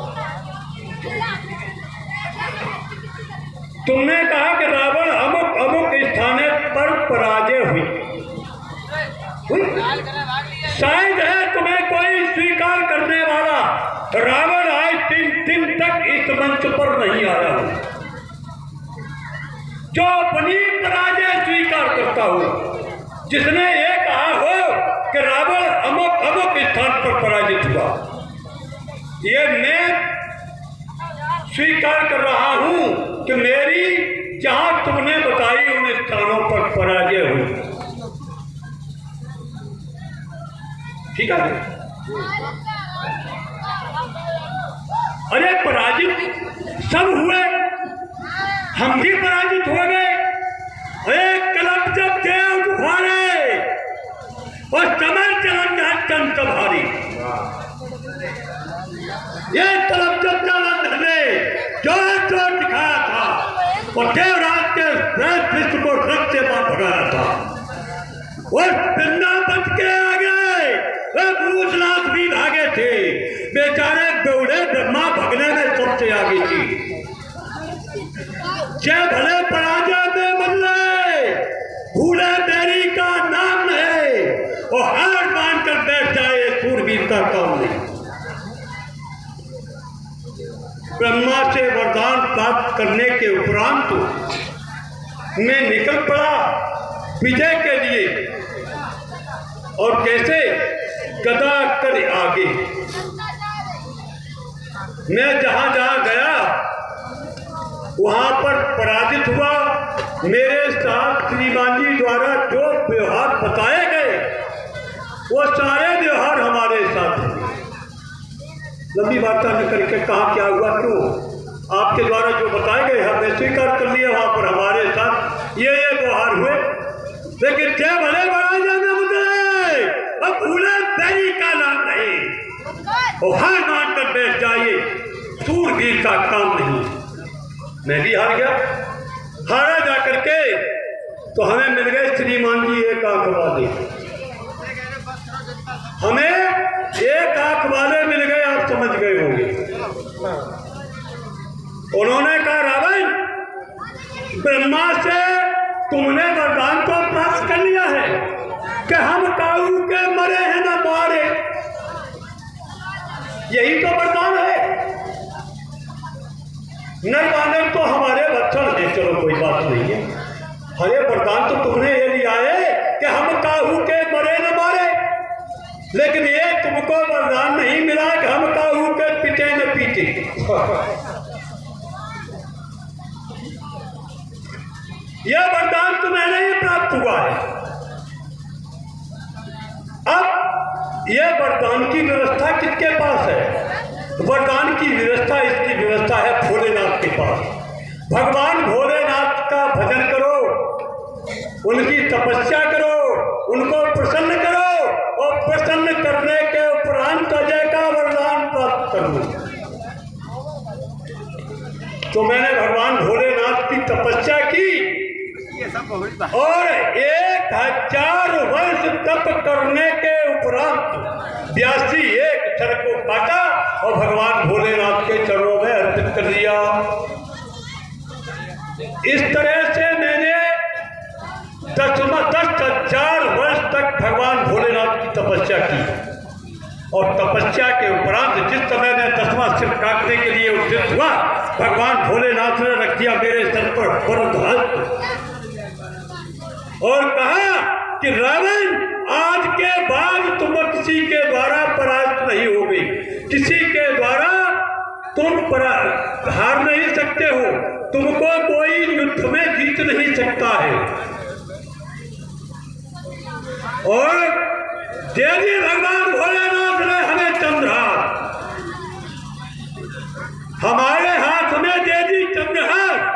Speaker 3: तुमने कहा कि रावण अमुक स्थान पर पराजय हुई, शायद है तुम्हें कोई स्वीकार करने वाला। रावण आज 3 दिन तक इस मंच पर नहीं आया हो जो अपनी पराजय स्वीकार करता हो, जिसने ये कहा हो कि रावण अमुक स्थान पर पराजित हुआ। ये मैं स्वीकार कर रहा हूं कि मेरी जहां तुमने बताई उन स्थानों पर पराजय हुई। ठीक है? अरे पराजित सब हुए, हम भी पराजित हो गए। एक कलम जब देव उखाड़े और समर चलन भारी, ये कलम जब जालंधर ने जोर जोर दिखाया था और देवराज के विश्व को रक्त से बाहर भगाया था, और बिन्ना बच के आ गए, वे भूतनाथ भी भागे थे। बेचारे दौड़े, ब्रह्मा भगने में सबसे आगे थी। जय भले पराजय में बदले, भूले मेरी का नाम है, और हार मानकर बैठ जाए सूरवीर का काम नहीं। ब्रह्मा से वरदान प्राप्त करने के उपरांत मैं निकल पड़ा विजय के लिए। और कैसे? गदा कर आगे। मैं जहां जहां गया वहां पर पराजित हुआ। मेरे साथ श्रीमान जी द्वारा जो व्यवहार बताए गए वो सारे व्यवहार हमारे साथ हुए। लंबी वार्ता न करके कहा क्या हुआ, क्यों आपके द्वारा जो बताए गए हमने स्वीकार कर लिया। वहां पर हमारे साथ ये व्यवहार हुए, लेकिन क्या भले बड़ा जाना मुझे अब भूले तेरी का नाम नहीं, और हार मान कर बैठ जाइए, सूरवीर का काम नहीं। मैं भी हार गया। हारा जा करके तो हमें मिल गए श्रीमान जी एक आंख वाले, हमें एक आंख वाले मिल गए, आप समझ गए होंगे। उन्होंने कहा रावण, ब्रह्मा से तुमने वरदान तो प्राप्त कर लिया है कि हम काऊ के मरे हैं ना मारे, यही तो वरदान है। नर वानर तो हमारे बच्चन है, चलो कोई बात नहीं है। अरे वरदान तो तुमने ये लिया है कि हम काऊ के मरे न मारे, लेकिन ये तुमको वरदान नहीं मिला कि हम काऊ के पिटे न पीटे। यह वरदान तुम्हें नहीं प्राप्त हुआ है। अब यह वरदान की व्यवस्था किसके पास है? वरदान की व्यवस्था, इसकी व्यवस्था है भोलेनाथ के पास। भगवान भोलेनाथ का भजन करो, उनकी तपस्या करो, उनको प्रसन्न करो, और प्रसन्न करने के उपरांत अजय का वरदान प्राप्त करो। तो मैंने भगवान भोलेनाथ की तपस्या की और 1000 वर्ष तप करने के उपरांत 82 क्षर को काटा और भगवान भोलेनाथ के चरणों में अर्पित कर दिया। इस तरह से मैंने 10,000 वर्ष तक भगवान भोलेनाथ की तपस्या की, और तपस्या के उपरांत जिस समय मैं 10वां सिर काटने के लिए उद्यत हुआ, भगवान भोलेनाथ ने रख दिया मेरे सर पर वरद हस्त और कहा कि रावण, आज के बाद तुम किसी के द्वारा पराजित नहीं होगे, किसी के द्वारा तुम हार नहीं सकते हो, तुमको कोई युद्ध में जीत नहीं सकता है। और देवी भगवान भोलेनाथ ने हमें चंद्रहास, हमारे हाथ में देवी चंद्रहास।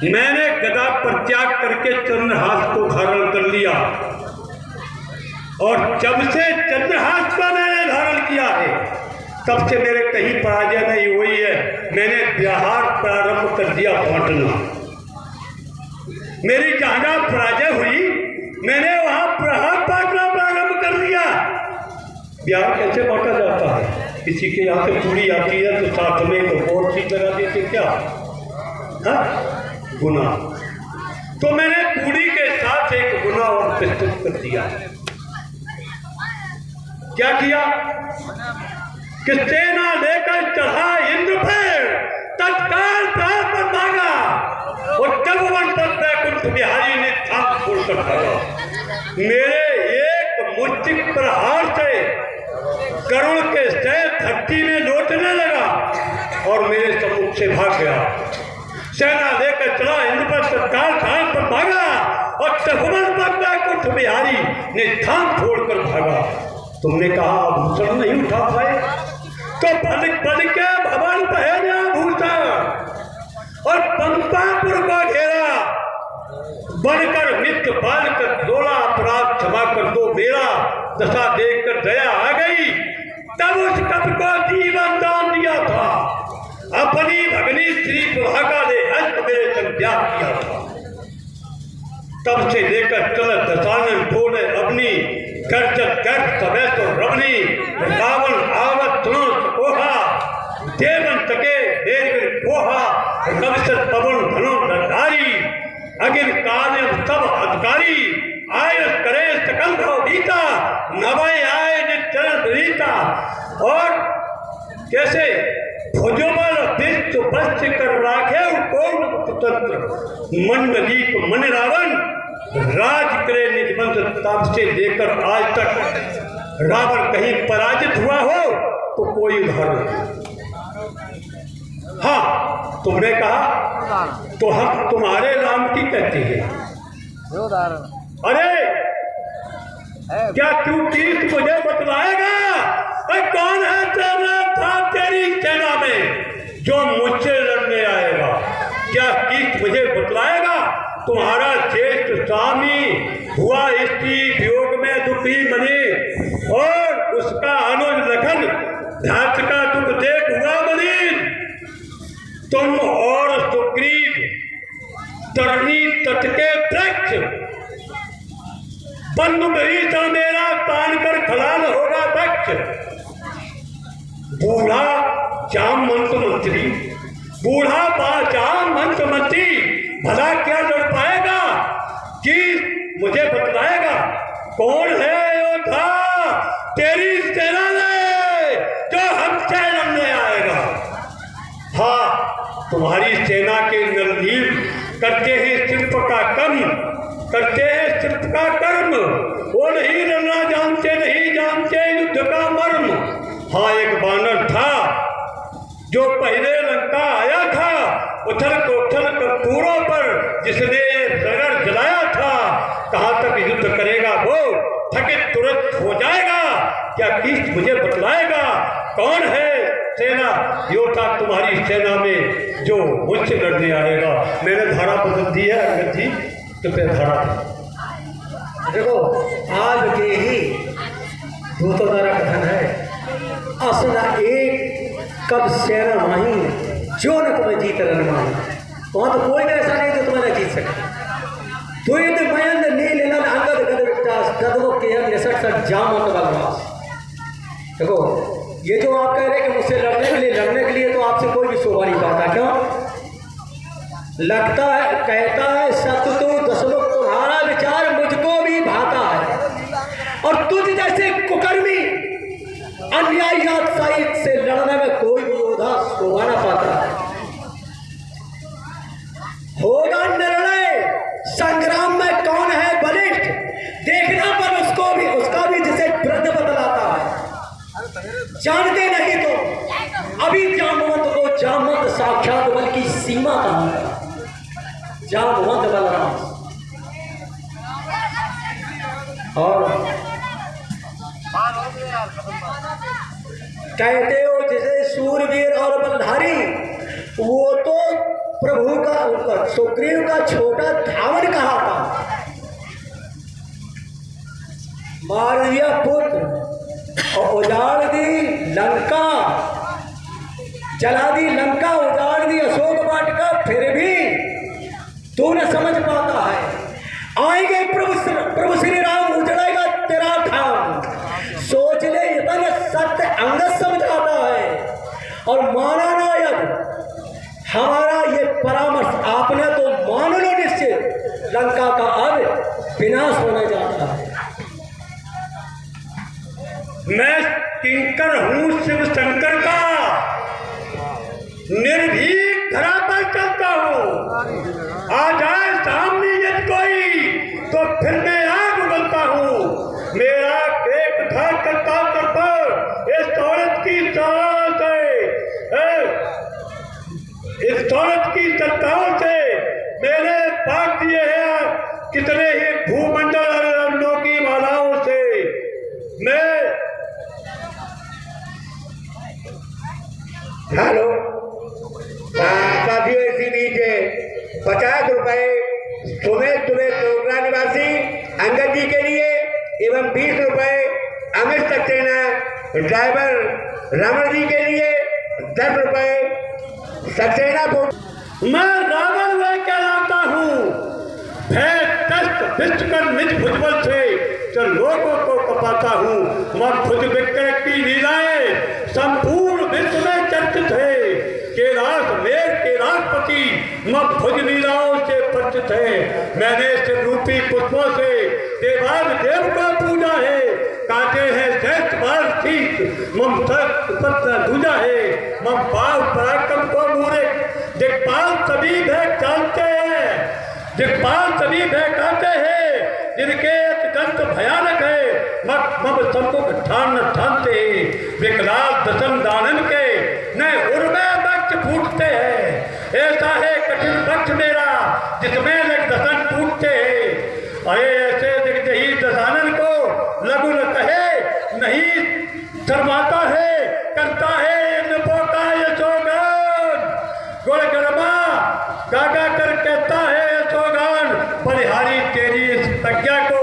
Speaker 3: मैंने गदा पर त्याग करके चंद्रहास को धारण कर लिया, और जब से चंद्रहास का मैंने धारण किया है तब से मेरे कहीं पराजय नहीं हुई है। मैंने व्यवहार प्रारंभ कर दिया बांटना। मेरी जहां पराजय हुई मैंने वहां प्रहार बांटना प्रारंभ कर दिया। बिहार कैसे बांटा जाता है? किसी के यहाँ से पूरी आती है तो साथ में एक और चीज लगा देते, क्या हाँ? गुना। तो मैंने पूरी के साथ एक गुना और प्रस्तुत कर दिया। क्या किया कि सेना लेकर चढ़ा इंद्र पर, तत्काल प्राण पर भागा, और जब वन पर कुंठ बिहारी ने थाम छोड़कर भागा। मेरे एक मुष्टिक प्रहार से करुण के सह धरती में लौटने लगा और मेरे सम्मुख से भाग गया। सेना लेकर चला इंद्र पर, तत्काल प्राण पर भागा, और तत्काल कुंठ बिहारी ने थाम छोड़कर भागा। तुमने कहा आभूषण नहीं उठा पाए, तो पल के भवन पहने आभूषण, और पंपापुर को घेरा, बढ़कर नित्य बाल कर डोला, अपराध क्षमा कर दो मेरा, दशा देखकर दया आ गई। तब उस कप को जीवन दान दिया था, अपनी भगनी श्री प्रभाका ने हस्त मेरे संग त्याग किया था। तब से लेकर चलत दशानन डोले अग्नि, गर्जत गर्ज समय तो रवनी, रावण आवत तुरंत कोहा, देवन तके देव कोहा, कविसत पवन धनो दंडारी, अगिन काले सब अधिकारी, आयस करे सकल भाव बीता, नवय आए निचरण रीता। और कैसे भुजबल विश्व बस्त कर राखे कौन कुतंत्र, मंडलीक मन रावण, राज करे निजवंत तब से लेकर आज तक रावण कहीं पराजित हुआ हो तो कोई उदाहरण नहीं। हाँ, तुमने कहा तो हम तुम्हारे राम की कहते हैं। अरे क्या तू तीर्थ मुझे बतलाएगा? कौन है तेरा था तेरी सेना में जो मुझसे लड़ने आएगा? क्या तीर्थ मुझे बतलाएगा? तुम्हारा ज्येष्ठ स्वामी हुआ स्त्री वियोग में दुखी बने और उसका अनुज लखन ध्यात का दुख देख हुआ बने। तुम और सुग्रीव तरनी तट के वृक्ष बंधु भीषा मेरा तान कर खलाल होगा वृक्ष। बूढ़ा जाम मंत्री बूढ़ा जाम मंत्री भला क्या लड़ पाएगा कि मुझे बतलाएगा? कौन है योद्धा तेरी सेना में जो हमसे लड़ने आएगा? हाँ, तुम्हारी सेना के नरनील करते हैं शिल्प का कर्म, करते हैं शिल्प का कर्म। वो नहीं लड़ना जानते, नहीं जानते युद्ध का मर्म। हाँ, एक बानर था जो पहले लंका आया था, उथल कोथल कपूरों पर जिसने नगर जलाया था। कहाँ तक युद्ध करेगा वो? थके तुरंत हो जाएगा। क्या किस मुझे बतलाएगा? कौन है सेना योद्धा तुम्हारी सेना में जो मुझसे लड़ने आएगा? मैंने धारा बदल दी है अंगद जी, तो फिर धारा
Speaker 1: देखो, आज के ही दूतों कथन है असना एक कब सेना माही जो न तुम्हें जीत रन माही। वहां तो कोई ऐसा नहीं जो तुम्हें जीत सके। तो ये तो मयंद नील नल अंगद गद विकास गदवो के निसट जामत बलवास। देखो, ये जो आप कह रहे हैं कि मुझसे लड़ने के लिए तो आपसे कोई भी शोभा नहीं पाता। क्यों? लगता है, कहता है सत्य तो दशलोक तुम्हारा विचार मुझको भी भाता है और तुझ जैसे कुकर्मी अन्यायी साइड से लड़ने में कोई भी योद्धा शोभा न पाता है। होगा निर्णय संग्राम में कौन है बलिष्ठ, देखना पर उसका भी जिसे वृद्ध बतलाता है। जानते नहीं तो अभी जामवंत को जामवंत साक्षात बल की सीमा कहूंगा। जामवंत बलराम और कहते हो जिसे सूरवीर और बलधारी, वो तो प्रभु का सुग्रीव का छोटा धावन कहा था। मार दिया पुत्र और उजाड़ दी लंका, जला दी लंका, उजाड़ दी अशोक वाटिका, फिर भी तू न समझ पाता है। आएंगे प्रभु श्री राम, उजड़ेगा तेरा ठाम। सोच ले इतना सत्य अंगद समझाता है और माना नायक हमारा ये परामर्श आपने तो मान लो निश्चित। लंका का अब विनाश होने जाता है।
Speaker 3: मैं किंकर हूँ शिव शंकर का, निर्भीक धरा पर चलता हूँ। आ जाए सामने यदि कोई तो फिर मैं आग उगलता हूँ। मेरा एक था करता पर इस औरत की चाल से, इस औरत की सत्ताओं से मैंने पाक दिए हैं कितने ही भूमंडल और रत्नों की मालाओं से। मैं हेलो साथियों, इसी बीच 50 रुपए सुमेर टोकरा निवासी अंगद जी के लिए एवं 20 रुपए अमित सक्सेना ड्राइवर रमन जी के लिए, 10 रुपए सक्सेना। मैं रावण में कहलाता हूँ, भय कष्ट विष्टकर निज भुजबल से जो लोगों को कपाता हूँ। मैं खुद विक्रय की लीलाएं संपूर्ण विश्व में चर्चित है। के राष्ट्रपति मैं भुज लीलाओं से परिचित है। मैंने शिव रूपी पुष्पों से देवाद देव को पूजा है। काटे हैं श्रेष्ठ बाल शीत मम सत्य दूजा है। मम पाल पराक्रम को मूरे दिक्पाल सभी भय जानते हैं, दिक्पाल सभी भय कहते हैं। जिनके गंत भयानक है, मब सबको ठान न ठानते, विकराल दसन दानन के न उर्मे वक्त फूटते हैं। ऐसा है कठिन वक्त मेरा जिसमें लग दसन टूटते हैं। अरे ऐसे दिग्दही दसानन को लघु न कहे, नहीं शर्माता है, करता है इनको का यशोगान। गुण गरमा गागा कर कहता है यशोगान, बलिहारी तेरी इस प्रज्ञा को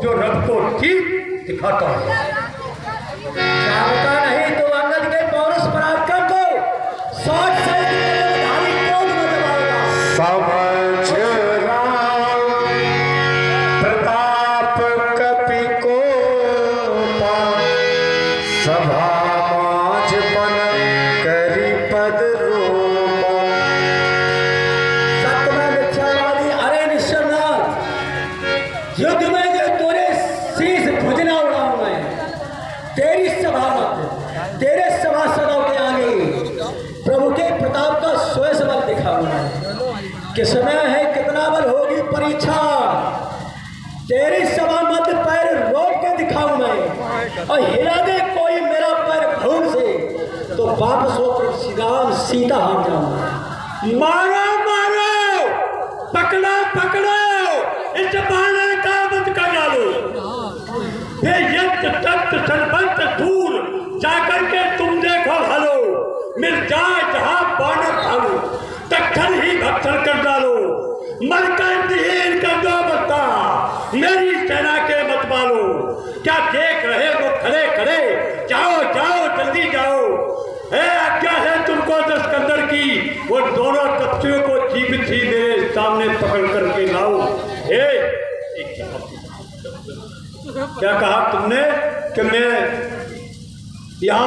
Speaker 3: जो रब को ठीक दिखाता है।
Speaker 1: जानता नहीं तो अंगद के पौरुष पराक्रम को 60 साल की धारी क्रोध में दबाएगा।
Speaker 5: समझ राम प्रताप कपि को सभा माझ बन करी पद रोपा।
Speaker 1: सत्य में मिथ्यावादी अरे निश्चरनाथ, युद्ध में जो तेरे शीश भुजना उड़ाऊं मैं, तेरी सभा मत, तेरे सभासदों के आगे प्रभु के प्रताप का स्वयं बल दिखाऊंगा। कि समय है कितना बल होगी परीक्षा, तेरी सभा मत पैर रोक के दिखाऊं मैं, और हिला दे कोई मेरा पैर भूल से तो वापस हो श्रीराम सीता हम जाऊंगा।
Speaker 3: मारो मारो, पकड़ो पकड़ो, इस बाणन का बंद कर डालो। ये यज्ञ तत्व सरबंत दूर जाकर के तुम देखो हलो, मिल जाए जहां बाणन भालो, तत्क्षण ही भक्षण कर डालो। मरकर विहीन कर दो बता मेरी सेना के मत मालो। क्या देख रहे हो खड़े खड़े, जाओ जाओ जल्दी जाओ। आज्ञा है तुमको दस्कंदर की, वो दोनों कप्तियों को जीवित ही मेरे सामने पकड़ करके लाओ। क्या कहा तुमने कि मैं यहाँ